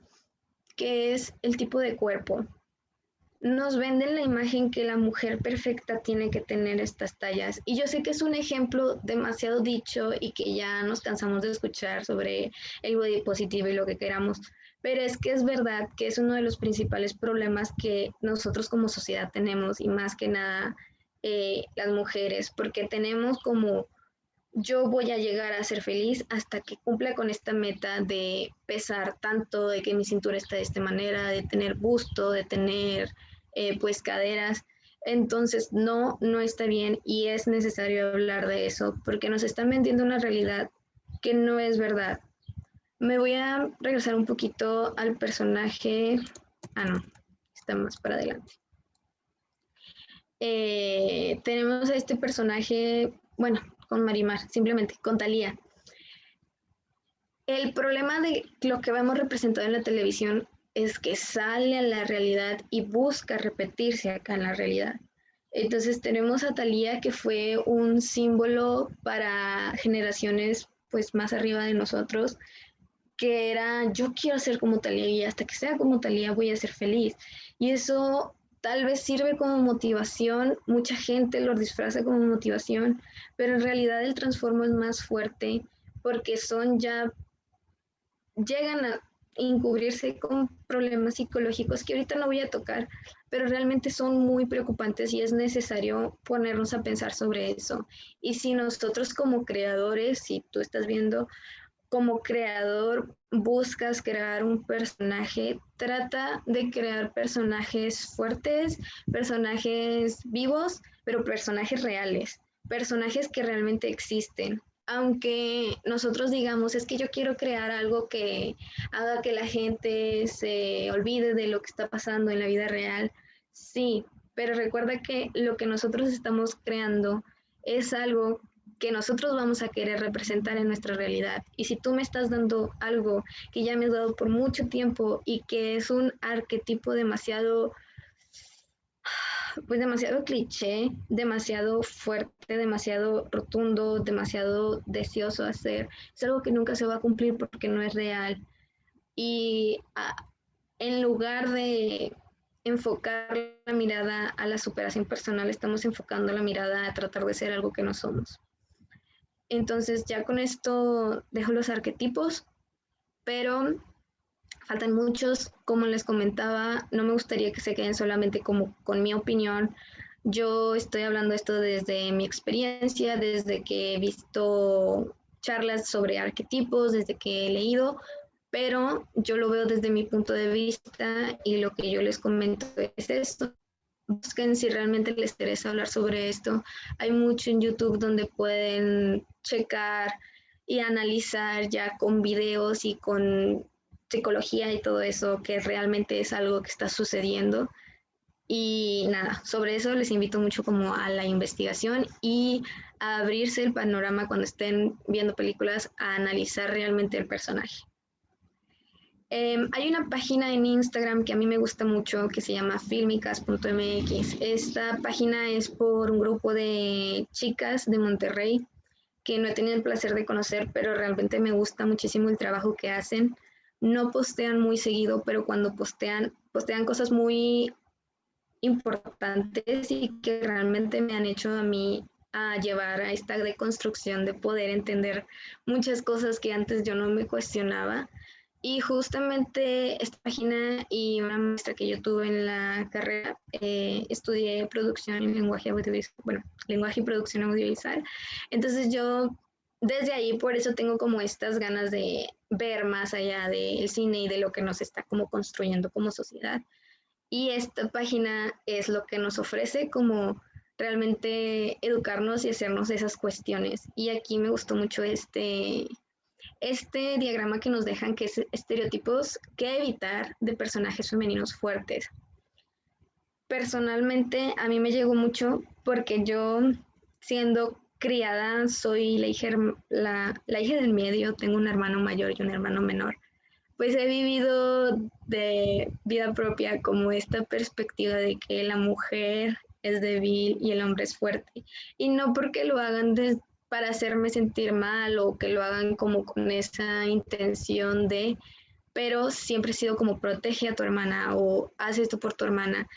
que es el tipo de cuerpo. Nos venden la imagen que la mujer perfecta tiene que tener estas tallas. Y yo sé que es un ejemplo demasiado dicho y que ya nos cansamos de escuchar sobre el body positive y lo que queramos, pero es que es verdad que es uno de los principales problemas que nosotros como sociedad tenemos, y más que nada las mujeres, porque tenemos como yo voy a llegar a ser feliz hasta que cumpla con esta meta de pesar tanto, de que mi cintura está de esta manera, de tener busto, de tener pues caderas. Entonces no está bien, y es necesario hablar de eso porque nos están vendiendo una realidad que no es verdad. Me voy a regresar un poquito al personaje. No, está más para adelante. Tenemos a este personaje, bueno, con Marimar, simplemente, con Thalía. El problema de lo que vemos representado en la televisión es que sale a la realidad y busca repetirse acá en la realidad. Entonces tenemos a Thalía, que fue un símbolo para generaciones pues más arriba de nosotros, que era yo quiero ser como Thalía y hasta que sea como Thalía voy a ser feliz. Y eso tal vez sirve como motivación, mucha gente lo disfraza como motivación, pero en realidad el transformo es más fuerte porque son ya, llegan a encubrirse con problemas psicológicos que ahorita no voy a tocar, pero realmente son muy preocupantes y es necesario ponernos a pensar sobre eso. Y si nosotros como creadores, si tú estás viendo como creador buscas crear un personaje, trata de crear personajes fuertes, personajes vivos, pero personajes reales, personajes que realmente existen. Aunque nosotros digamos, es que yo quiero crear algo que haga que la gente se olvide de lo que está pasando en la vida real, sí, pero recuerda que lo que nosotros estamos creando es algo que nosotros vamos a querer representar en nuestra realidad. Y si tú me estás dando algo que ya me has dado por mucho tiempo y que es un arquetipo demasiado, pues demasiado cliché, demasiado fuerte, demasiado rotundo, demasiado deseoso de hacer, es algo que nunca se va a cumplir porque no es real. Y en lugar de enfocar la mirada a la superación personal, estamos enfocando la mirada a tratar de ser algo que no somos. Entonces ya con esto dejo los arquetipos, pero faltan muchos. Como les comentaba, no me gustaría que se queden solamente como con mi opinión. Yo estoy hablando esto desde mi experiencia, desde que he visto charlas sobre arquetipos, desde que he leído, pero yo lo veo desde mi punto de vista y lo que yo les comento es esto. Busquen si realmente les interesa hablar sobre esto. Hay mucho en YouTube donde pueden checar y analizar ya con videos y con psicología y todo eso, que realmente es algo que está sucediendo. Y nada, sobre eso les invito mucho como a la investigación y a abrirse el panorama cuando estén viendo películas, a analizar realmente el personaje. Hay una página en Instagram que a mí me gusta mucho que se llama filmicas.mx. Esta página es por un grupo de chicas de Monterrey que no he tenido el placer de conocer, pero realmente me gusta muchísimo el trabajo que hacen. No postean muy seguido, pero cuando postean cosas muy importantes y que realmente me han hecho a mí a llevar a esta deconstrucción de poder entender muchas cosas que antes yo no me cuestionaba. Y justamente esta página y una maestra que yo tuve en la carrera, estudié producción en lenguaje audiovisual, bueno, lenguaje y producción audiovisual. Entonces yo desde ahí por eso tengo como estas ganas de ver más allá del cine y de lo que nos está como construyendo como sociedad. Y esta página es lo que nos ofrece como realmente educarnos y hacernos esas cuestiones. Y aquí me gustó mucho este diagrama que nos dejan, que es estereotipos que evitar de personajes femeninos fuertes. Personalmente a mí me llegó mucho porque yo, siendo criada, soy la hija del medio, tengo un hermano mayor y un hermano menor. Pues he vivido de vida propia como esta perspectiva de que la mujer es débil y el hombre es fuerte. Y no porque lo hagan para hacerme sentir mal o que lo hagan como con esa intención de, pero siempre he sido como protege a tu hermana o haz esto por tu hermana.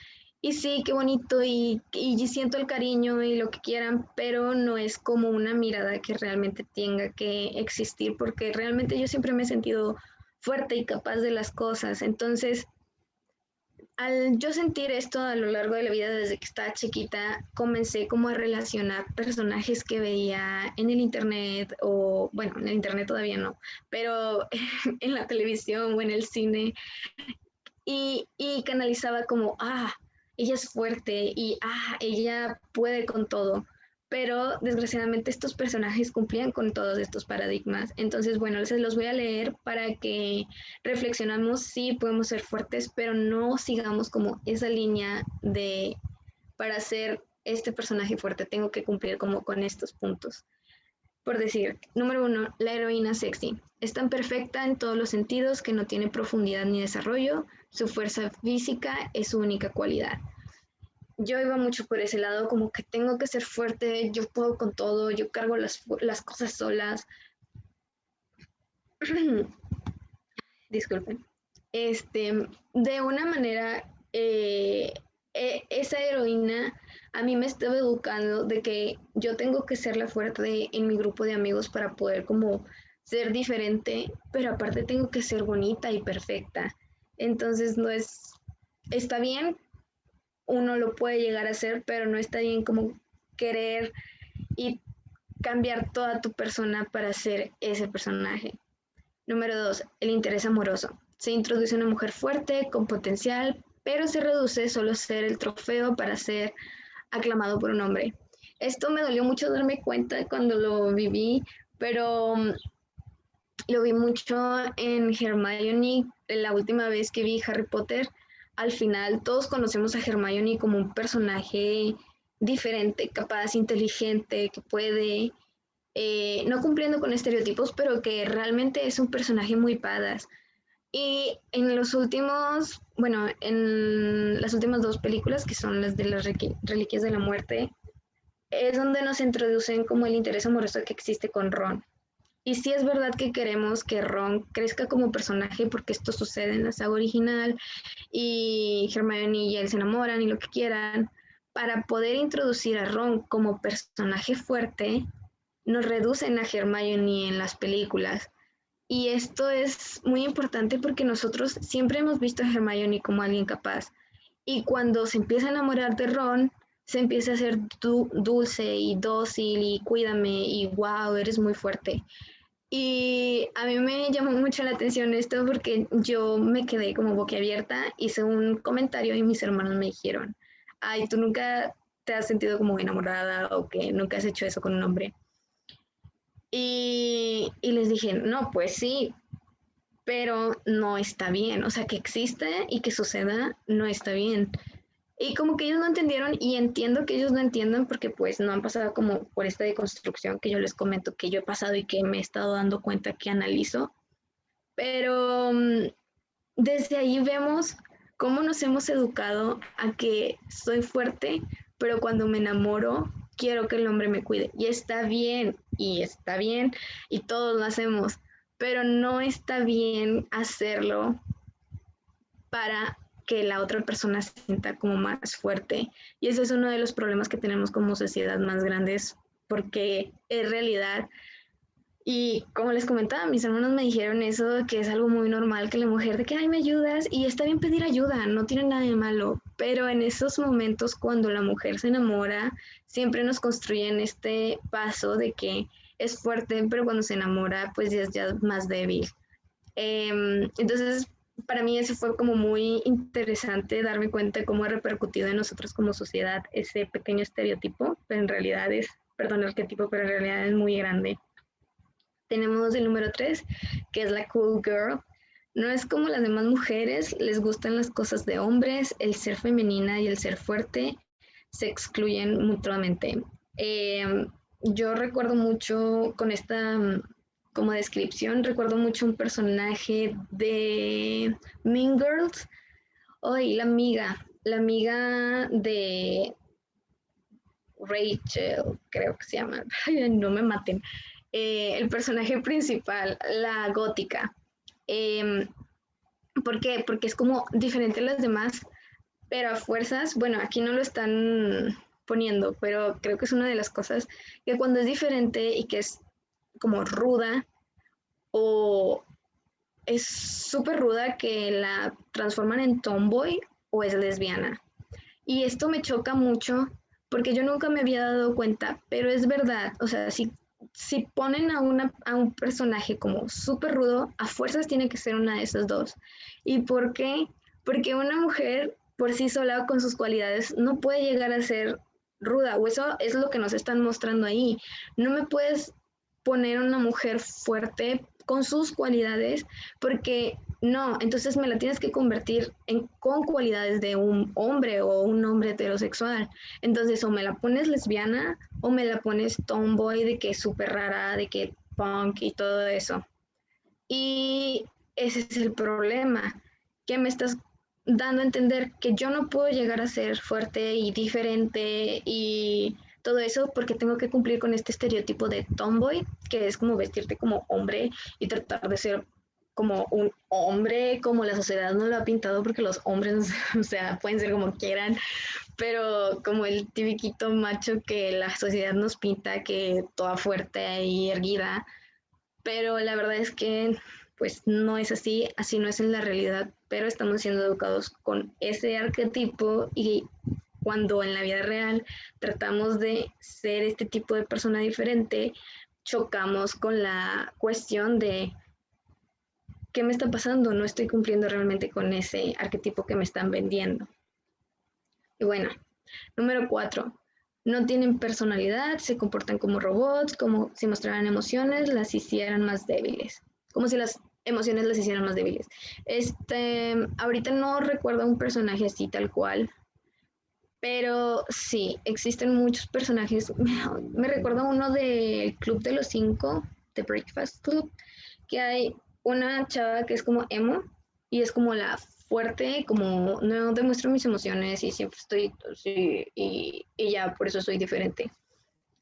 Y sí, qué bonito y siento el cariño y lo que quieran, pero no es como una mirada que realmente tenga que existir porque realmente yo siempre me he sentido fuerte y capaz de las cosas. Entonces, al yo sentir esto a lo largo de la vida desde que estaba chiquita, comencé como a relacionar personajes que veía en el internet o, bueno, en el internet todavía no, pero en la televisión o en el cine y canalizaba como, ella es fuerte y, ella puede con todo. Pero desgraciadamente estos personajes cumplían con todos estos paradigmas. Entonces, bueno, se los voy a leer para que reflexionamos. Sí, podemos ser fuertes, pero no sigamos como esa línea de, para ser este personaje fuerte, tengo que cumplir como con estos puntos. Por decir, número 1, la heroína sexy. Es tan perfecta en todos los sentidos que no tiene profundidad ni desarrollo. Su fuerza física es su única cualidad. Yo iba mucho por ese lado, como que tengo que ser fuerte, yo puedo con todo, yo cargo las cosas solas. Disculpen. De una manera, esa heroína a mí me estaba educando de que yo tengo que ser la fuerte en mi grupo de amigos para poder como ser diferente, pero aparte tengo que ser bonita y perfecta. Entonces no es, está bien, uno lo puede llegar a ser, pero no está bien como querer y cambiar toda tu persona para ser ese personaje. Número 2, el interés amoroso. Se introduce una mujer fuerte, con potencial, pero se reduce solo a ser el trofeo para ser aclamado por un hombre. Esto me dolió mucho darme cuenta cuando lo viví, pero lo vi mucho en Hermione, la última vez que vi Harry Potter. Al final todos conocemos a Hermione como un personaje diferente, capaz, inteligente, que puede no cumpliendo con estereotipos, pero que realmente es un personaje muy badass. Y en los últimos, bueno, en las últimas 2 películas, que son las de las Reliquias de la Muerte, es donde nos introducen como el interés amoroso que existe con Ron. Y sí es verdad que queremos que Ron crezca como personaje porque esto sucede en la saga original y Hermione y él se enamoran y lo que quieran. Para poder introducir a Ron como personaje fuerte, nos reducen a Hermione en las películas. Y esto es muy importante porque nosotros siempre hemos visto a Hermione como alguien capaz. Y cuando se empieza a enamorar de Ron, se empieza a ser dulce y dócil y cuídame y wow, eres muy fuerte. Y a mí me llamó mucho la atención esto porque yo me quedé como boquiabierta, hice un comentario y mis hermanos me dijeron, ay, ¿tú nunca te has sentido como enamorada o que nunca has hecho eso con un hombre? Y les dije, no, pues sí, pero no está bien. O sea, que exista y que suceda no está bien. Y como que ellos no entendieron y entiendo que ellos no entiendan porque pues no han pasado como por esta deconstrucción que yo les comento que yo he pasado y que me he estado dando cuenta que analizo. Pero desde ahí vemos cómo nos hemos educado a que soy fuerte, pero cuando me enamoro quiero que el hombre me cuide. Y está bien, y todos lo hacemos, pero no está bien hacerlo para que la otra persona se sienta como más fuerte. Y ese es uno de los problemas que tenemos como sociedad más grandes, porque en realidad y como les comentaba, mis hermanos me dijeron eso, que es algo muy normal que la mujer de que, ay, me ayudas, y está bien pedir ayuda, no tiene nada de malo, pero en esos momentos cuando la mujer se enamora, siempre nos construyen este paso de que es fuerte, pero cuando se enamora, pues ya es ya más débil. Entonces, para mí eso fue como muy interesante darme cuenta de cómo ha repercutido en nosotros como sociedad ese pequeño estereotipo, pero en realidad es, perdón, arquetipo, pero en realidad es muy grande. Tenemos el número 3, que es la cool girl. No es como las demás mujeres, les gustan las cosas de hombres, el ser femenina y el ser fuerte se excluyen mutuamente. Yo recuerdo mucho con esta como descripción, recuerdo mucho un personaje de Mean Girls, hoy la amiga de Rachel, creo que se llama, no me maten, el personaje principal, la gótica. Eh, ¿Por qué? Porque es como diferente a las demás, pero a fuerzas, bueno, aquí no lo están poniendo, pero creo que es una de las cosas que cuando es diferente y que es como ruda o es súper ruda que la transforman en tomboy o es lesbiana. Y esto me choca mucho porque yo nunca me había dado cuenta, pero es verdad, o sea, si ponen a un personaje como súper rudo, a fuerzas tiene que ser una de esas dos. ¿Y por qué? Porque una mujer por sí sola con sus cualidades no puede llegar a ser ruda, o eso es lo que nos están mostrando ahí. No me puedes poner una mujer fuerte con sus cualidades porque no, entonces me la tienes que convertir con cualidades de un hombre o un hombre heterosexual. Entonces o me la pones lesbiana o me la pones tomboy de que es súper rara, de que punk y todo eso. Y ese es el problema, que me estás dando a entender que yo no puedo llegar a ser fuerte y diferente y todo eso porque tengo que cumplir con este estereotipo de tomboy, que es como vestirte como hombre y tratar de ser como un hombre, como la sociedad no lo ha pintado, porque los hombres, o sea, pueden ser como quieran, pero como el tipiquito macho que la sociedad nos pinta, que toda fuerte y erguida, pero la verdad es que pues no es así, así no es en la realidad, pero estamos siendo educados con ese arquetipo y cuando en la vida real tratamos de ser este tipo de persona diferente, chocamos con la cuestión de ¿qué me está pasando? No estoy cumpliendo realmente con ese arquetipo que me están vendiendo. Y bueno, número 4. No tienen personalidad, se comportan como robots, como si mostraran emociones, las hicieran más débiles. Como si las emociones las hicieran más débiles. Ahorita no recuerdo un personaje así tal cual, Pero sí, existen muchos personajes. Me recuerdo uno del Club de los Cinco, The Breakfast Club, que hay una chava que es como emo y es como la fuerte, como no demuestro mis emociones y siempre estoy sí, y ya por eso soy diferente.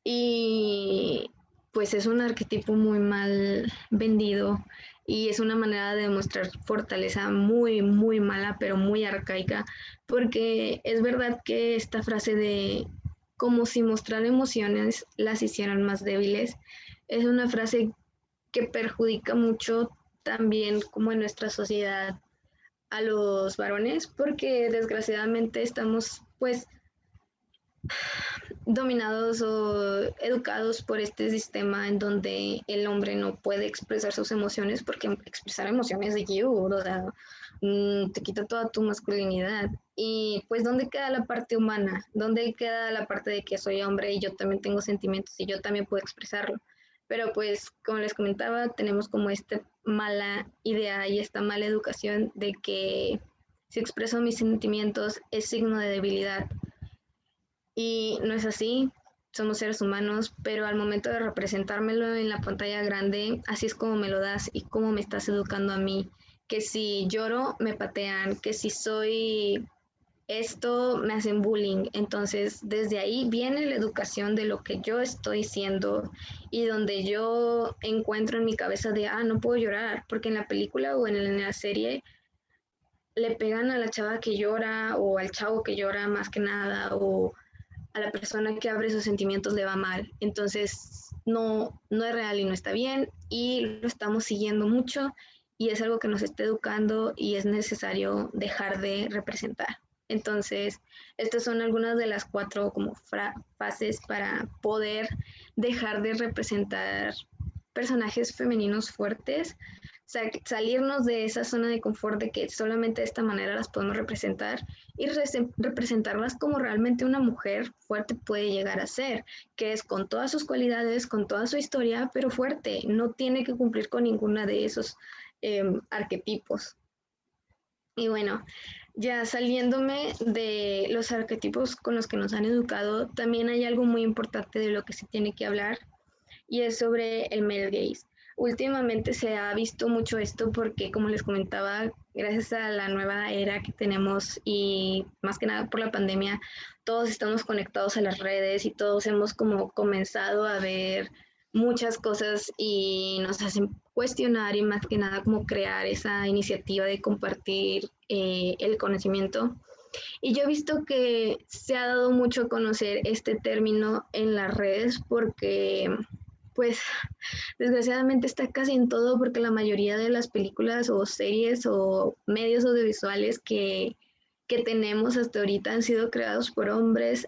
Y pues es un arquetipo muy mal vendido y es una manera de demostrar fortaleza muy, muy mala, pero muy arcaica, porque es verdad que esta frase de como si mostrar emociones las hicieran más débiles, es una frase que perjudica mucho también como en nuestra sociedad a los varones, porque desgraciadamente estamos pues dominados o educados por este sistema en donde el hombre no puede expresar sus emociones porque expresar emociones de you, o sea, te quita toda tu masculinidad. Y pues, ¿dónde queda la parte humana? ¿Dónde queda la parte de que soy hombre y yo también tengo sentimientos y yo también puedo expresarlo? Pero pues, como les comentaba, tenemos como esta mala idea y esta mala educación de que si expreso mis sentimientos es signo de debilidad y no es así, somos seres humanos, pero al momento de representármelo en la pantalla grande, así es como me lo das y cómo me estás educando a mí. Que si lloro, me patean, que si soy esto, me hacen bullying. Entonces, desde ahí viene la educación de lo que yo estoy siendo y donde yo encuentro en mi cabeza de, no puedo llorar, porque en la película o en la serie le pegan a la chava que llora o al chavo que llora más que nada o a la persona que abre sus sentimientos le va mal. Entonces, no es real y no está bien y lo estamos siguiendo mucho y es algo que nos está educando y es necesario dejar de representar. Entonces, estas son algunas de las 4 como fases para poder dejar de representar personajes femeninos fuertes, salirnos de esa zona de confort de que solamente de esta manera las podemos representar y representarlas como realmente una mujer fuerte puede llegar a ser, que es con todas sus cualidades, con toda su historia, pero fuerte, no tiene que cumplir con ninguna de esos arquetipos. Y bueno, ya saliéndome de los arquetipos con los que nos han educado, también hay algo muy importante de lo que se tiene que hablar y es sobre el male gaze. Últimamente se ha visto mucho esto porque, como les comentaba, gracias a la nueva era que tenemos y más que nada por la pandemia, todos estamos conectados a las redes y todos hemos como comenzado a ver muchas cosas y nos hacen cuestionar y más que nada como crear esa iniciativa de compartir el conocimiento. Y yo he visto que se ha dado mucho a conocer este término en las redes porque pues desgraciadamente está casi en todo porque la mayoría de las películas o series o medios audiovisuales que tenemos hasta ahorita han sido creados por hombres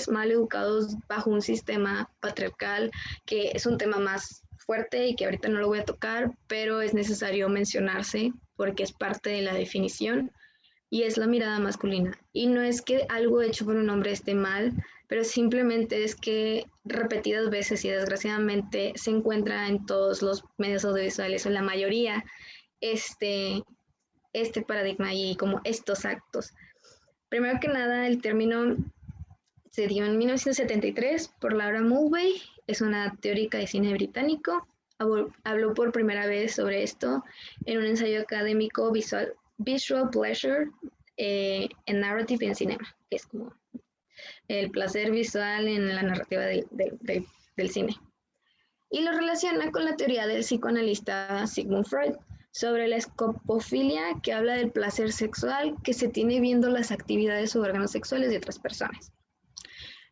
mal educados bajo un sistema patriarcal, que es un tema más fuerte y que ahorita no lo voy a tocar, pero es necesario mencionarse porque es parte de la definición y es la mirada masculina. Y no es que algo hecho por un hombre esté mal, pero simplemente es que repetidas veces y desgraciadamente se encuentra en todos los medios audiovisuales, en la mayoría, este paradigma y como estos actos. Primero que nada, el término se dio en 1973 por Laura Mulvey, es una teórica de cine británico. Habló por primera vez sobre esto en un ensayo académico Visual Pleasure en Narrative en Cinema, que es como el placer visual en la narrativa del cine. Y lo relaciona con la teoría del psicoanalista Sigmund Freud sobre la escopofilia, que habla del placer sexual que se tiene viendo las actividades o órganos sexuales de otras personas.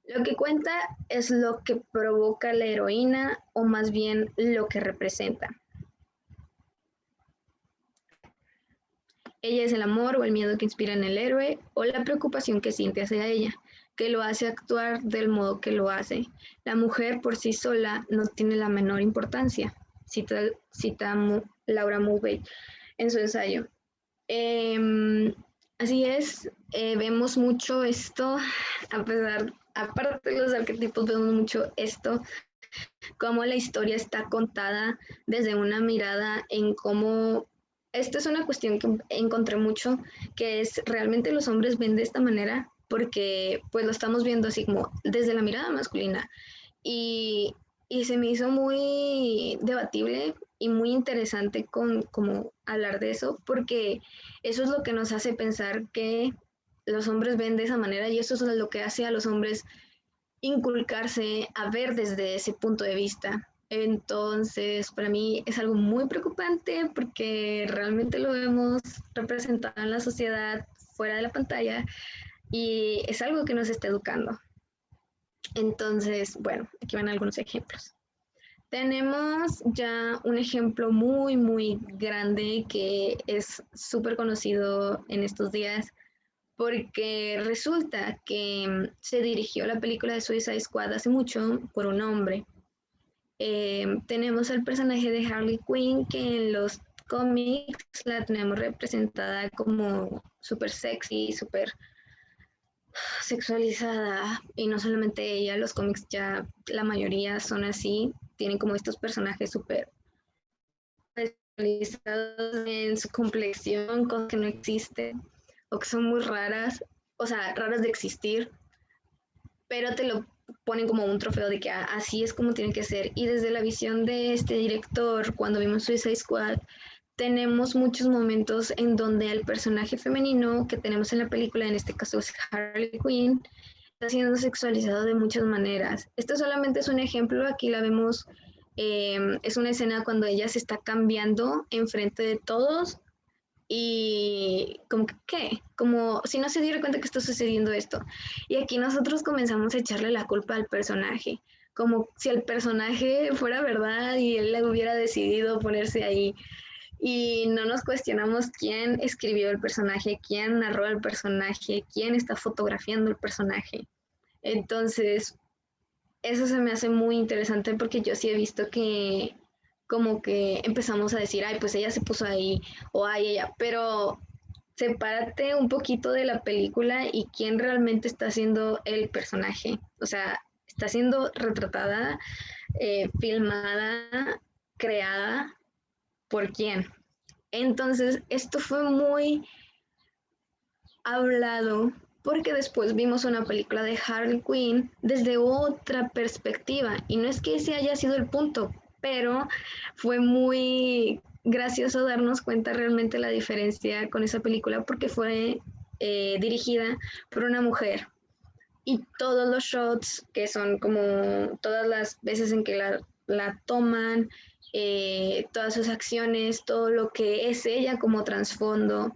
Lo que cuenta es lo que provoca la heroína o más bien lo que representa. Ella es el amor o el miedo que inspira en el héroe o la preocupación que siente hacia ella, que lo hace actuar del modo que lo hace. La mujer por sí sola no tiene la menor importancia, cita Laura Mulvey en su ensayo. Así es, vemos mucho esto, aparte de los arquetipos, vemos mucho esto, cómo la historia está contada desde una mirada en cómo esto es una cuestión que encontré mucho, que es realmente los hombres ven de esta manera porque pues lo estamos viendo así como desde la mirada masculina. Y, y se me hizo muy debatible y muy interesante como hablar de eso, porque eso es lo que nos hace pensar que los hombres ven de esa manera y eso es lo que hace a los hombres inculcarse a ver desde ese punto de vista. Entonces, para mí es algo muy preocupante porque realmente lo vemos representado en la sociedad fuera de la pantalla y es algo que nos está educando. Entonces, bueno, aquí van algunos ejemplos. Tenemos ya un ejemplo muy, muy grande que es súper conocido en estos días porque resulta que se dirigió la película de Suicide Squad hace mucho por un hombre. Tenemos al personaje de Harley Quinn que en los cómics la tenemos representada como súper sexy, súper sexualizada, y no solamente ella, los cómics ya la mayoría son así, tienen como estos personajes súper sexualizados en su complexión, cosas que no existen o que son muy raras, o sea, raras de existir, pero te lo ponen como un trofeo de que así es como tiene que ser. Y desde la visión de este director, cuando vimos Suicide Squad, tenemos muchos momentos en donde el personaje femenino que tenemos en la película, en este caso es Harley Quinn, está siendo sexualizado de muchas maneras. Esto solamente es un ejemplo, aquí la vemos, es una escena cuando ella se está cambiando enfrente de todos y como que, ¿qué? Como si no se diera cuenta que está sucediendo esto. Y aquí nosotros comenzamos a echarle la culpa al personaje, como si el personaje fuera verdad y él hubiera decidido ponerse ahí. Y no nos cuestionamos quién escribió el personaje, quién narró el personaje, quién está fotografiando el personaje. Entonces, eso se me hace muy interesante porque yo sí he visto que como que empezamos a decir, ay, pues ella se puso ahí, o ay, ella, pero sepárate un poquito de la película y quién realmente está siendo el personaje. O sea, está siendo retratada, filmada, creada por quién. Entonces, esto fue muy hablado porque después vimos una película de Harley Quinn desde otra perspectiva y no es que ese haya sido el punto, pero fue muy gracioso darnos cuenta realmente la diferencia con esa película porque fue dirigida por una mujer y todos los shots que son como todas las veces en que la toman, todas sus acciones, todo lo que es ella como trasfondo,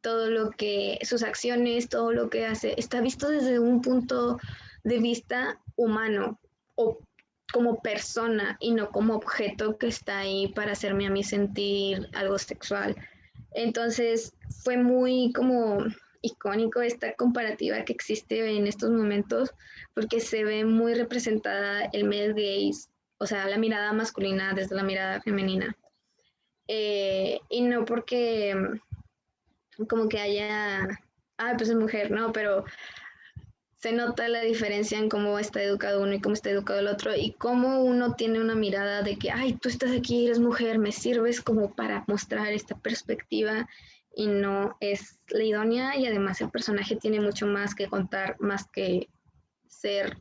todo lo que sus acciones, todo lo que hace, está visto desde un punto de vista humano o como persona y no como objeto que está ahí para hacerme a mí sentir algo sexual. Entonces fue muy como icónico esta comparativa que existe en estos momentos porque se ve muy representada el male gaze, o sea, la mirada masculina desde la mirada femenina. Y no porque como que haya, pues es mujer, ¿no? Pero se nota la diferencia en cómo está educado uno y cómo está educado el otro y cómo uno tiene una mirada de que, ay, tú estás aquí, eres mujer, me sirves como para mostrar esta perspectiva y no es la idónea y además el personaje tiene mucho más que contar, más que ser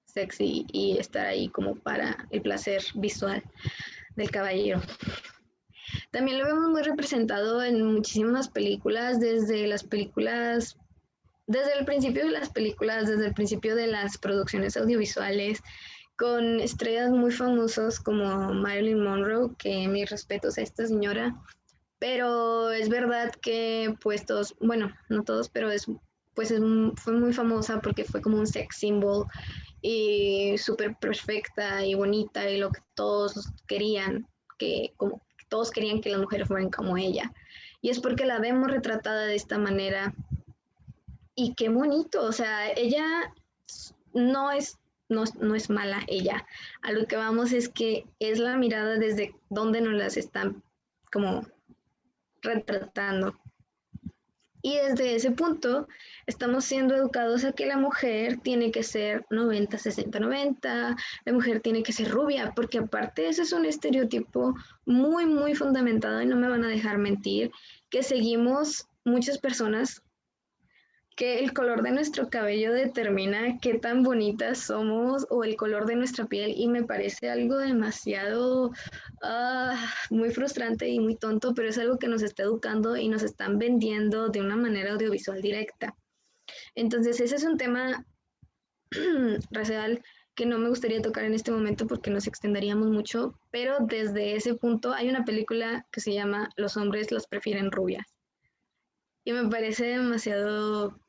sexy y estar ahí como para el placer visual del caballero. También lo vemos muy representado en muchísimas películas, desde el principio de las películas, desde el principio de las producciones audiovisuales, con estrellas muy famosas como Marilyn Monroe, que mis respetos a esta señora, pero es verdad que pues todos, bueno, no todos, pero fue muy famosa porque fue como un sex symbol y súper perfecta y bonita y lo que todos querían, que como todos querían que las mujeres fueran como ella. Y es porque la vemos retratada de esta manera y qué bonito, o sea, ella no es, no es mala ella. A lo que vamos es que es la mirada desde donde nos las están como retratando. Y desde ese punto estamos siendo educados a que la mujer tiene que ser 90, 60, 90, la mujer tiene que ser rubia, porque aparte ese es un estereotipo muy, muy fundamentado y no me van a dejar mentir, que seguimos muchas personas que el color de nuestro cabello determina qué tan bonitas somos o el color de nuestra piel y me parece algo demasiado muy frustrante y muy tonto, pero es algo que nos está educando y nos están vendiendo de una manera audiovisual directa. Entonces ese es un tema racial que no me gustaría tocar en este momento porque nos extenderíamos mucho, pero desde ese punto hay una película que se llama Los hombres las prefieren rubias y me parece demasiado,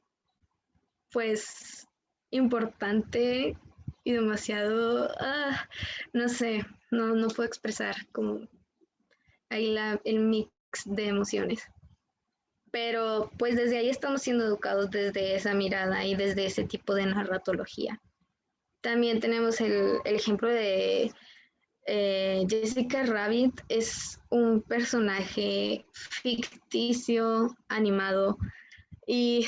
pues, importante y demasiado, no sé, no puedo expresar como ahí el mix de emociones. Pero pues desde ahí estamos siendo educados desde esa mirada y desde ese tipo de narratología. También tenemos el ejemplo de Jessica Rabbit, es un personaje ficticio, animado, y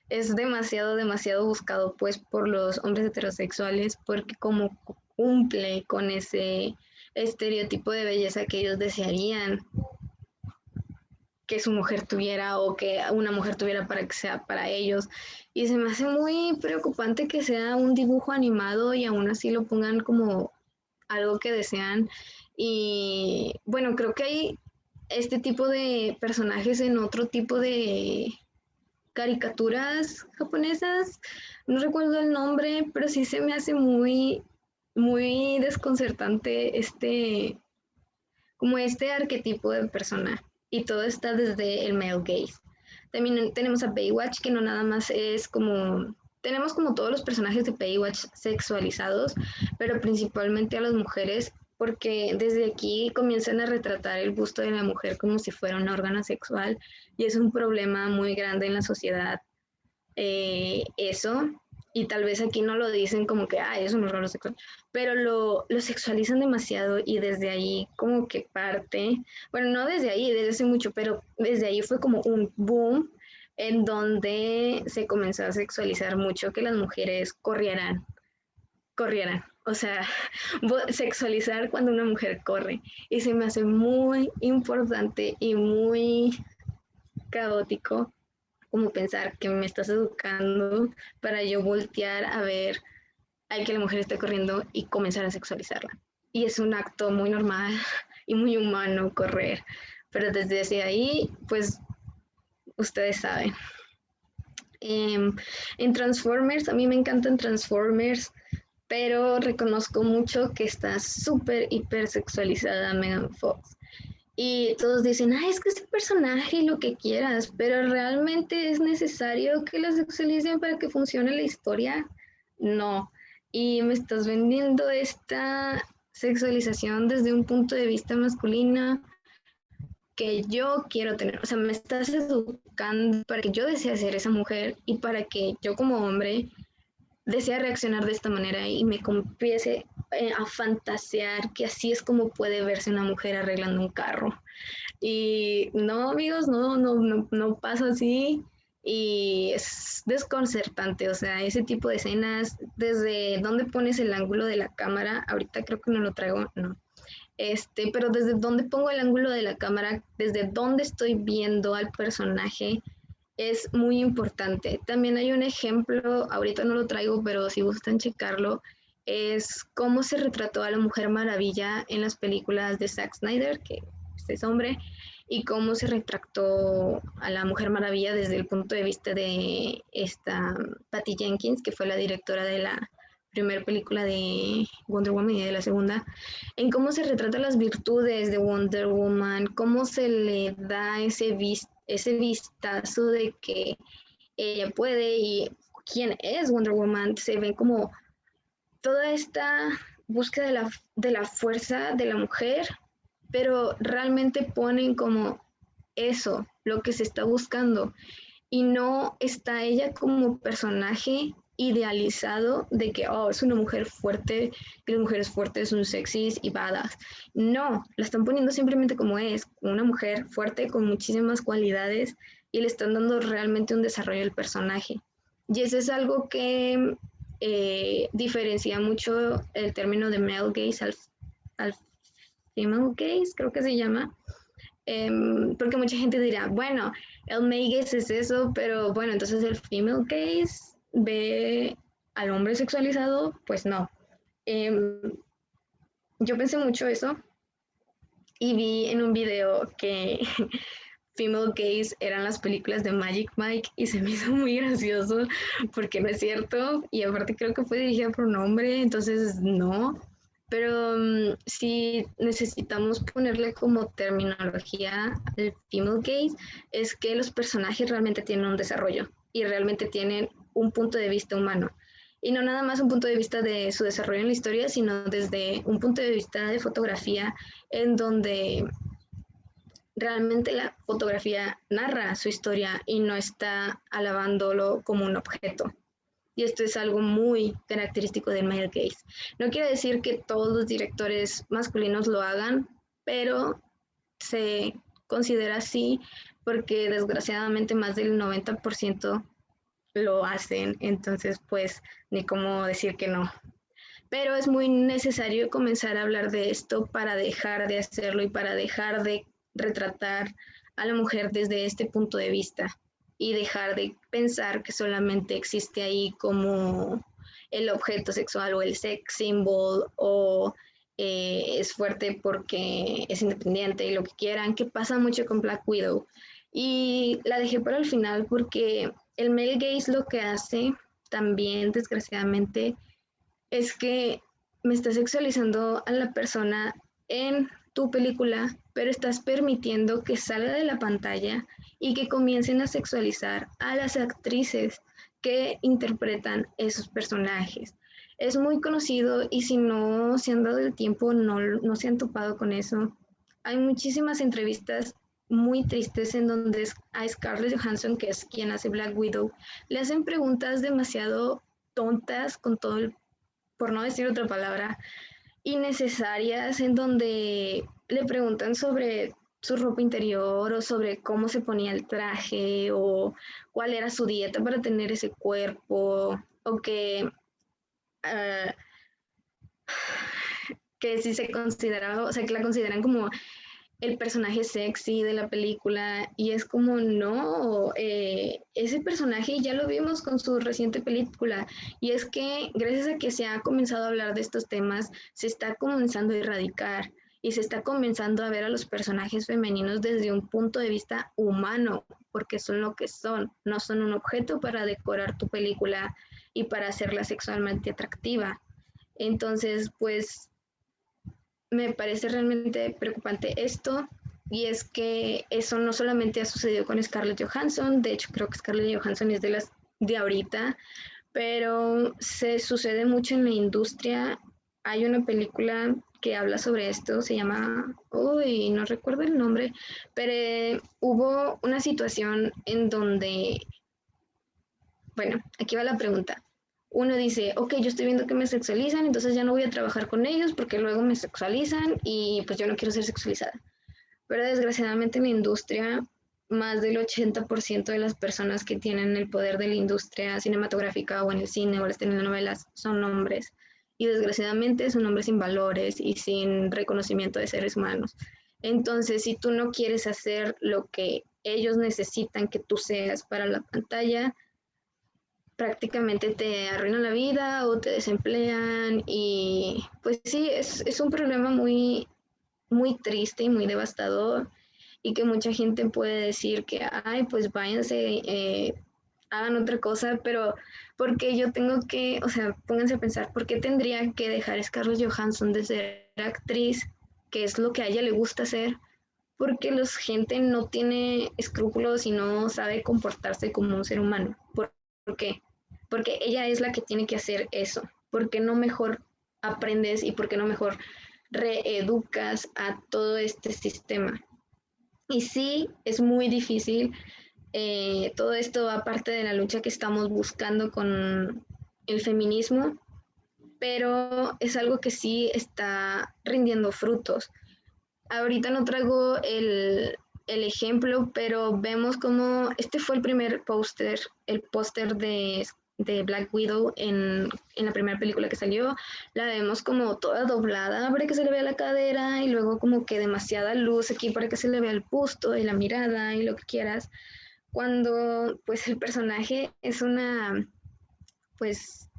es demasiado buscado pues por los hombres heterosexuales porque como cumple con ese estereotipo de belleza que ellos desearían que su mujer tuviera o que una mujer tuviera para que sea para ellos. Y se me hace muy preocupante que sea un dibujo animado y aún así lo pongan como algo que desean. Y bueno, creo que hay este tipo de personajes en otro tipo de caricaturas japonesas. No recuerdo el nombre, pero sí se me hace muy desconcertante como este arquetipo de persona y todo está desde el male gaze. También tenemos a Baywatch, que no nada más es como, tenemos como todos los personajes de Baywatch sexualizados, pero principalmente a las mujeres, porque desde aquí comienzan a retratar el busto de la mujer como si fuera un órgano sexual y es un problema muy grande en la sociedad eso, y tal vez aquí no lo dicen como que, es un horror sexual, pero lo sexualizan demasiado y desde ahí como que parte, bueno, no desde ahí, desde hace mucho, pero desde ahí fue como un boom en donde se comenzó a sexualizar mucho que las mujeres corrieran, o sea, sexualizar cuando una mujer corre, y se me hace muy importante y muy caótico como pensar que me estás educando para yo voltear a ver a que la mujer está corriendo y comenzar a sexualizarla. Y es un acto muy normal y muy humano correr, pero desde ahí, pues ustedes saben. En Transformers, a mí me encantan Transformers, pero reconozco mucho que está súper hipersexualizada Megan Fox. Y todos dicen, es que ese personaje y lo que quieras, pero ¿realmente es necesario que la sexualicen para que funcione la historia? No. Y me estás vendiendo esta sexualización desde un punto de vista masculino que yo quiero tener. O sea, me estás educando para que yo desee ser esa mujer y para que yo como hombre desea reaccionar de esta manera y me empiece a fantasear que así es como puede verse una mujer arreglando un carro. Y no, amigos, no pasa así y es desconcertante, o sea, ese tipo de escenas, desde dónde pones el ángulo de la cámara, ahorita creo que no lo traigo, no. Pero desde dónde pongo el ángulo de la cámara, desde dónde estoy viendo al personaje, es muy importante. También hay un ejemplo, ahorita no lo traigo, pero si gustan checarlo, es cómo se retrató a la Mujer Maravilla en las películas de Zack Snyder, que es hombre, y cómo se retrató a la Mujer Maravilla desde el punto de vista de esta Patty Jenkins, que fue la directora de la primera película de Wonder Woman y de la segunda, en cómo se retratan las virtudes de Wonder Woman, cómo se le da ese vistazo de que ella puede y quién es Wonder Woman, se ve como toda esta búsqueda de la fuerza de la mujer, pero realmente ponen como eso, lo que se está buscando, y no está ella como personaje idealizado de que, es una mujer fuerte, que las mujeres fuertes son sexys y badass. No, la están poniendo simplemente como es, una mujer fuerte con muchísimas cualidades y le están dando realmente un desarrollo al personaje. Y eso es algo que diferencia mucho el término de male gaze al female gaze, creo que se llama, Porque mucha gente dirá, bueno, el male gaze es eso, pero bueno, entonces el female gaze ve al hombre sexualizado, pues no. Em, yo pensé mucho eso y vi en un video que female gaze eran las películas de Magic Mike y se me hizo muy gracioso porque no es cierto y aparte creo que fue dirigida por un hombre, entonces no. Pero si necesitamos ponerle como terminología al female gaze, es que los personajes realmente tienen un desarrollo y realmente tienen un punto de vista humano. Y no nada más un punto de vista de su desarrollo en la historia, sino desde un punto de vista de fotografía en donde realmente la fotografía narra su historia y no está alabándolo como un objeto. Y esto es algo muy característico del male gaze. No quiere decir que todos los directores masculinos lo hagan, pero se considera así porque desgraciadamente más del 90% lo hacen, entonces pues ni cómo decir que no. Pero es muy necesario comenzar a hablar de esto para dejar de hacerlo y para dejar de retratar a la mujer desde este punto de vista y dejar de pensar que solamente existe ahí como el objeto sexual o el sex symbol o es fuerte porque es independiente y lo que quieran, que pasa mucho con Black Widow. Y la dejé para el final porque el male gaze lo que hace también, desgraciadamente, es que me estás sexualizando a la persona en tu película, pero estás permitiendo que salga de la pantalla y que comiencen a sexualizar a las actrices que interpretan esos personajes. Es muy conocido y si no se han dado el tiempo, no se han topado con eso. Hay muchísimas entrevistas muy tristes en donde a Scarlett Johansson, que es quien hace Black Widow, le hacen preguntas demasiado tontas con todo el, por no decir otra palabra, innecesarias en donde le preguntan sobre su ropa interior o sobre cómo se ponía el traje o cuál era su dieta para tener ese cuerpo o uh, que si se consideraba, o sea, que la consideran como el personaje sexy de la película y es como no, ese personaje ya lo vimos con su reciente película y es que gracias a que se ha comenzado a hablar de estos temas se está comenzando a erradicar y se está comenzando a ver a los personajes femeninos desde un punto de vista humano porque son lo que son, no son un objeto para decorar tu película y para hacerla sexualmente atractiva. Entonces, pues me parece realmente preocupante esto y es que eso no solamente ha sucedido con Scarlett Johansson, de hecho creo que Scarlett Johansson es de las de ahorita, pero se sucede mucho en la industria. Hay una película que habla sobre esto, se llama, uy, no recuerdo el nombre, pero hubo una situación en donde, bueno, aquí va la pregunta. Uno dice, ok, yo estoy viendo que me sexualizan, entonces ya no voy a trabajar con ellos porque luego me sexualizan y pues yo no quiero ser sexualizada. Pero desgraciadamente en la industria, más del 80% de las personas que tienen el poder de la industria cinematográfica o en el cine o en las telenovelas son hombres. Y desgraciadamente son hombres sin valores y sin reconocimiento de seres humanos. Entonces, si tú no quieres hacer lo que ellos necesitan que tú seas para la pantalla, prácticamente te arruinan la vida o te desemplean y pues sí, es un problema muy, muy triste y muy devastador y que mucha gente puede decir que, ay, pues váyanse, hagan otra cosa, pero porque yo tengo que, o sea, pónganse a pensar, ¿por qué tendría que dejar Scarlett Johansson de ser actriz, que es lo que a ella le gusta hacer? Porque la gente no tiene escrúpulos y no sabe comportarse como un ser humano. ¿Por qué? Porque ella es la que tiene que hacer eso. ¿Por qué no mejor aprendes y por qué no mejor reeducas a todo este sistema? Y sí, es muy difícil. Todo esto va parte de la lucha que estamos buscando con el feminismo, pero es algo que sí está rindiendo frutos. Ahorita no traigo el ejemplo, pero vemos como este fue el primer póster, el póster de de Black Widow en la primera película que salió, la vemos como toda doblada para que se le vea la cadera y luego como que demasiada luz aquí para que se le vea el busto y la mirada y lo que quieras, cuando pues el personaje es una pues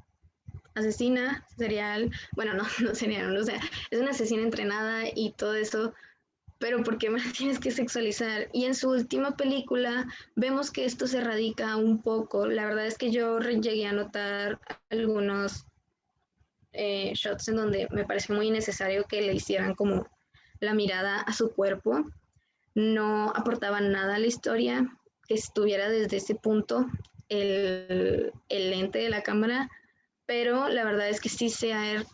asesina serial, bueno, no serial, o sea, es una asesina entrenada y todo eso, pero ¿por qué me la tienes que sexualizar? Y en su última película vemos que esto se radica un poco. La verdad es que yo llegué a notar algunos shots en donde me pareció muy innecesario que le hicieran como la mirada a su cuerpo. No aportaban nada a la historia, que estuviera desde ese punto el lente de la cámara, pero la verdad es que sí se ha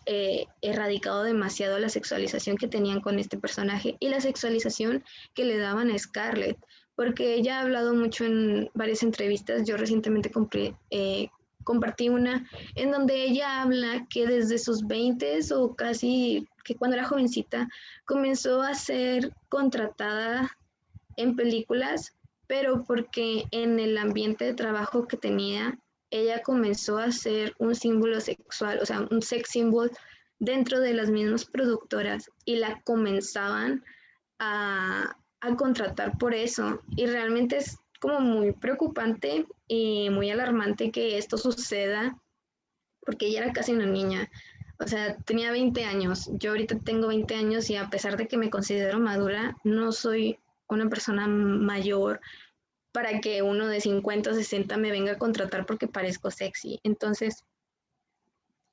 erradicado demasiado la sexualización que tenían con este personaje y la sexualización que le daban a Scarlett, porque ella ha hablado mucho en varias entrevistas. Yo recientemente compartí una en donde ella habla que desde sus 20 o casi que cuando era jovencita comenzó a ser contratada en películas, pero porque en el ambiente de trabajo que tenía, ella comenzó a ser un símbolo sexual, o sea, un sex symbol dentro de las mismas productoras y la comenzaban a contratar por eso. Y realmente es como muy preocupante y muy alarmante que esto suceda, porque ella era casi una niña. O sea, tenía 20 años. Yo ahorita tengo 20 años y a pesar de que me considero madura, no soy una persona mayor para que uno de 50 o 60 me venga a contratar porque parezco sexy. Entonces,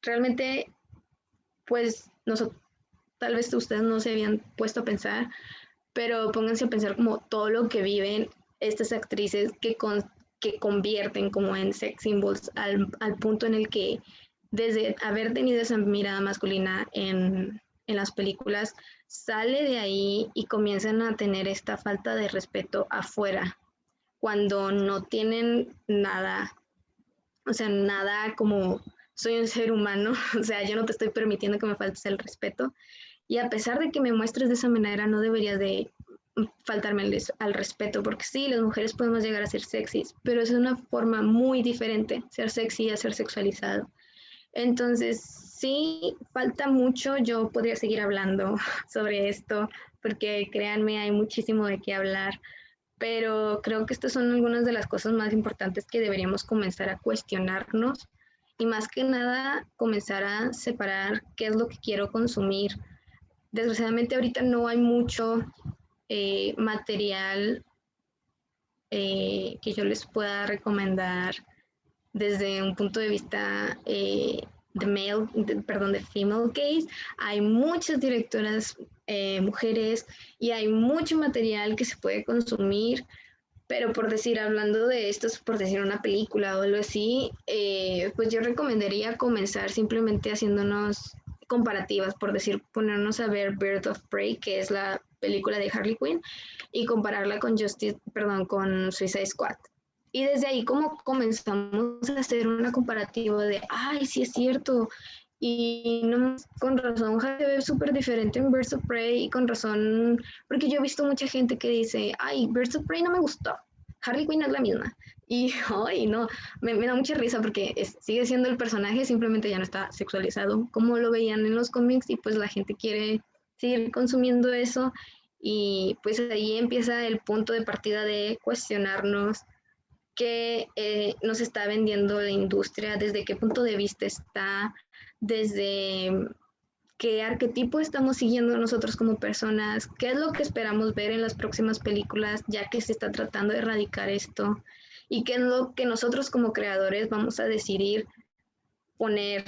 realmente, pues, tal vez ustedes no se habían puesto a pensar, pero pónganse a pensar como todo lo que viven estas actrices que convierten como en sex symbols al punto en el que desde haber tenido esa mirada masculina en las películas, sale de ahí y comienzan a tener esta falta de respeto afuera, cuando no tienen nada, o sea, nada como soy un ser humano, o sea, yo no te estoy permitiendo que me faltes el respeto, y a pesar de que me muestres de esa manera, no deberías de faltarme al respeto, porque sí, las mujeres podemos llegar a ser sexys, pero es una forma muy diferente ser sexy a ser sexualizado. Entonces, sí, falta mucho. Yo podría seguir hablando sobre esto, porque créanme, hay muchísimo de qué hablar, pero creo que estas son algunas de las cosas más importantes que deberíamos comenzar a cuestionarnos y más que nada comenzar a separar qué es lo que quiero consumir. Desgraciadamente ahorita no hay mucho material que yo les pueda recomendar desde un punto de vista de female gaze. Hay muchas directoras mujeres y hay mucho material que se puede consumir, pero por decir, hablando de esto, por decir una película o algo así, pues yo recomendaría comenzar simplemente haciéndonos comparativas, por decir, ponernos a ver Bird of Prey, que es la película de Harley Quinn, y compararla con Suicide Squad. Y desde ahí como comenzamos a hacer una comparativa de, ay, sí es cierto, y no, con razón se ve súper diferente en Birds of Prey, y con razón, porque yo he visto mucha gente que dice, ay, Birds of Prey no me gustó, Harley Quinn es la misma. Y, ay, no, me da mucha risa porque sigue siendo el personaje, simplemente ya no está sexualizado como lo veían en los cómics, y pues la gente quiere seguir consumiendo eso, y pues ahí empieza el punto de partida de cuestionarnos qué nos está vendiendo la industria, desde qué punto de vista está, desde qué arquetipo estamos siguiendo nosotros como personas, qué es lo que esperamos ver en las próximas películas, ya que se está tratando de erradicar esto, y qué es lo que nosotros como creadores vamos a decidir poner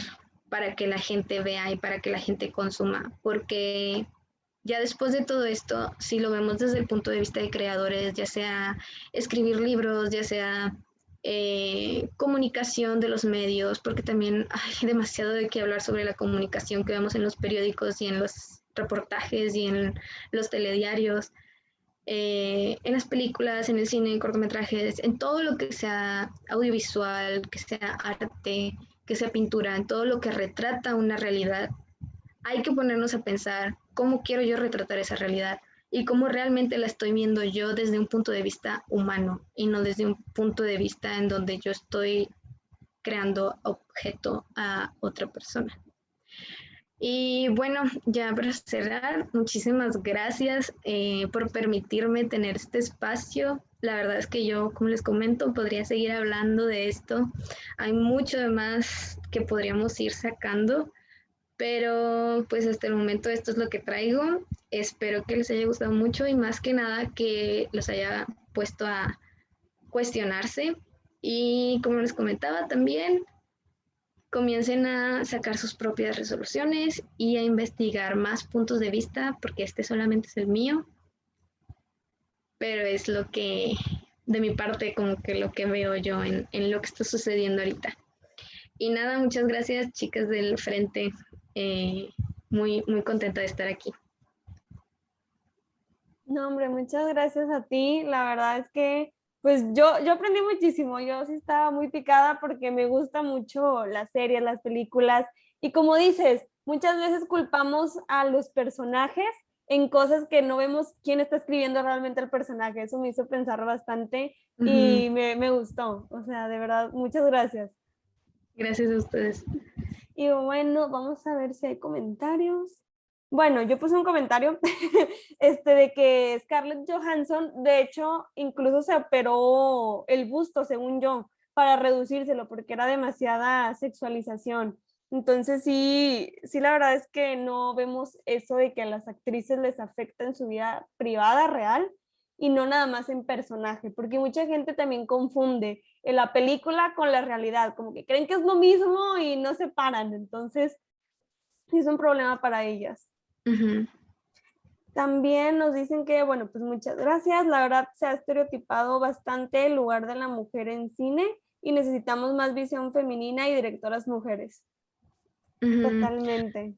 para que la gente vea y para que la gente consuma, porque ya después de todo esto, si lo vemos desde el punto de vista de creadores, ya sea escribir libros, ya sea comunicación de los medios, porque también hay demasiado de qué hablar sobre la comunicación que vemos en los periódicos y en los reportajes y en los telediarios, en las películas, en el cine, en cortometrajes, en todo lo que sea audiovisual, que sea arte, que sea pintura, en todo lo que retrata una realidad. Hay que ponernos a pensar cómo quiero yo retratar esa realidad y cómo realmente la estoy viendo yo desde un punto de vista humano y no desde un punto de vista en donde yo estoy creando objeto a otra persona. Y bueno, ya para cerrar, muchísimas gracias por permitirme tener este espacio. La verdad es que yo, como les comento, podría seguir hablando de esto. Hay mucho más que podríamos ir sacando, pero pues hasta el momento esto es lo que traigo. Espero que les haya gustado mucho y más que nada que los haya puesto a cuestionarse. Y como les comentaba también, comiencen a sacar sus propias resoluciones y a investigar más puntos de vista, porque este solamente es el mío, pero es lo que, de mi parte, como que lo que veo yo en lo que está sucediendo ahorita. Y nada, muchas gracias, chicas del frente. Muy, muy contenta de estar aquí. No, hombre, muchas gracias a ti. La verdad es que, pues yo aprendí muchísimo. Yo sí estaba muy picada porque me gusta mucho las series, las películas. Y como dices, muchas veces culpamos a los personajes en cosas que no vemos quién está escribiendo realmente el personaje. Eso me hizo pensar bastante y me gustó. O sea, de verdad, muchas gracias. Gracias a ustedes. Y bueno, vamos a ver si hay comentarios. Bueno, yo puse un comentario de que Scarlett Johansson, de hecho, incluso se operó el busto, según yo, para reducírselo, porque era demasiada sexualización. Entonces, sí, la verdad es que no vemos eso de que a las actrices les afecta en su vida privada real y no nada más en personaje, porque mucha gente también confunde en la película con la realidad, como que creen que es lo mismo y no se paran. Entonces, sí es un problema para ellas. También nos dicen que, bueno, pues muchas gracias. La verdad se ha estereotipado bastante el lugar de la mujer en cine y necesitamos más visión femenina y directoras mujeres. Totalmente.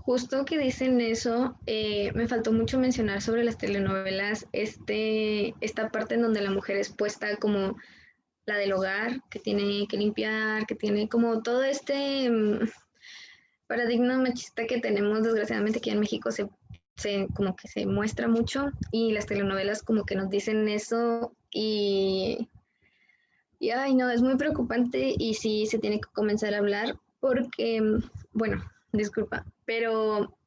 Justo que dicen eso, me faltó mucho mencionar sobre las telenovelas, esta parte en donde la mujer es puesta como la del hogar, que tiene que limpiar, que tiene como todo este paradigma machista que tenemos desgraciadamente aquí en México como que se muestra mucho y las telenovelas como que nos dicen eso y ay no, es muy preocupante y sí se tiene que comenzar a hablar porque, bueno, disculpa, pero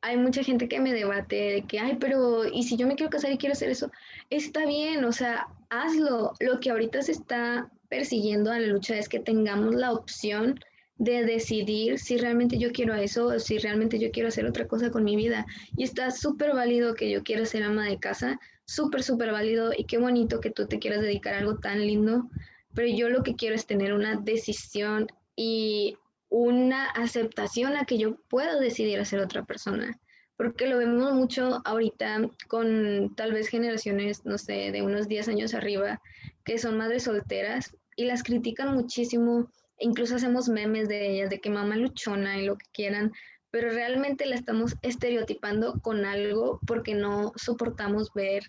hay mucha gente que me debate de que, ay, pero ¿y si yo me quiero casar y quiero hacer eso? Está bien, o sea, hazlo. Lo que ahorita se está persiguiendo a la lucha es que tengamos la opción de decidir si realmente yo quiero eso o si realmente yo quiero hacer otra cosa con mi vida. Y está súper válido que yo quiera ser ama de casa, súper, súper válido y qué bonito que tú te quieras dedicar a algo tan lindo, pero yo lo que quiero es tener una decisión y una aceptación a que yo puedo decidir a ser otra persona, porque lo vemos mucho ahorita con tal vez generaciones, no sé, de unos 10 años arriba, que son madres solteras y las critican muchísimo, e incluso hacemos memes de ellas, de que mamá luchona y lo que quieran, pero realmente la estamos estereotipando con algo porque no soportamos ver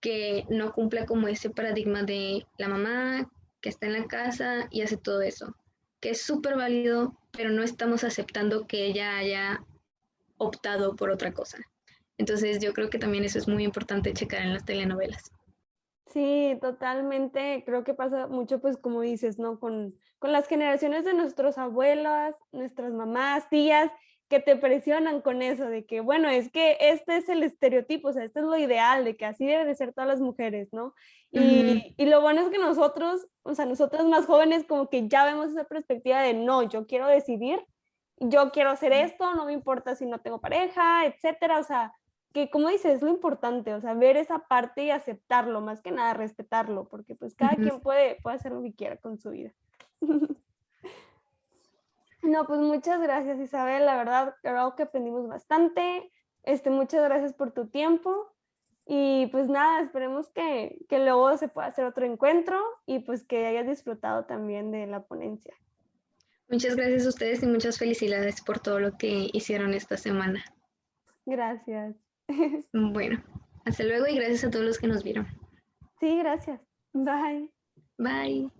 que no cumpla como ese paradigma de la mamá que está en la casa y hace todo eso, que es súper válido, pero no estamos aceptando que ella haya optado por otra cosa. Entonces yo creo que también eso es muy importante checar en las telenovelas. Sí, totalmente. Creo que pasa mucho, pues como dices, ¿no? Con las generaciones de nuestros abuelas, nuestras mamás, tías, que te presionan con eso, de que, bueno, es que este es el estereotipo, o sea, este es lo ideal, de que así deben de ser todas las mujeres, ¿no? Y lo bueno es que nosotros, o sea, nosotros más jóvenes, como que ya vemos esa perspectiva de, no, yo quiero decidir, yo quiero hacer esto, no me importa si no tengo pareja, etcétera, o sea, que como dices, es lo importante, o sea, ver esa parte y aceptarlo, más que nada respetarlo, porque pues cada quien puede hacer lo que quiera con su vida. No, pues muchas gracias, Isabel, la verdad creo que aprendimos bastante, muchas gracias por tu tiempo y pues nada, esperemos que luego se pueda hacer otro encuentro y pues que hayas disfrutado también de la ponencia. Muchas gracias a ustedes y muchas felicidades por todo lo que hicieron esta semana. Gracias. Bueno, hasta luego y gracias a todos los que nos vieron. Sí, gracias. Bye. Bye.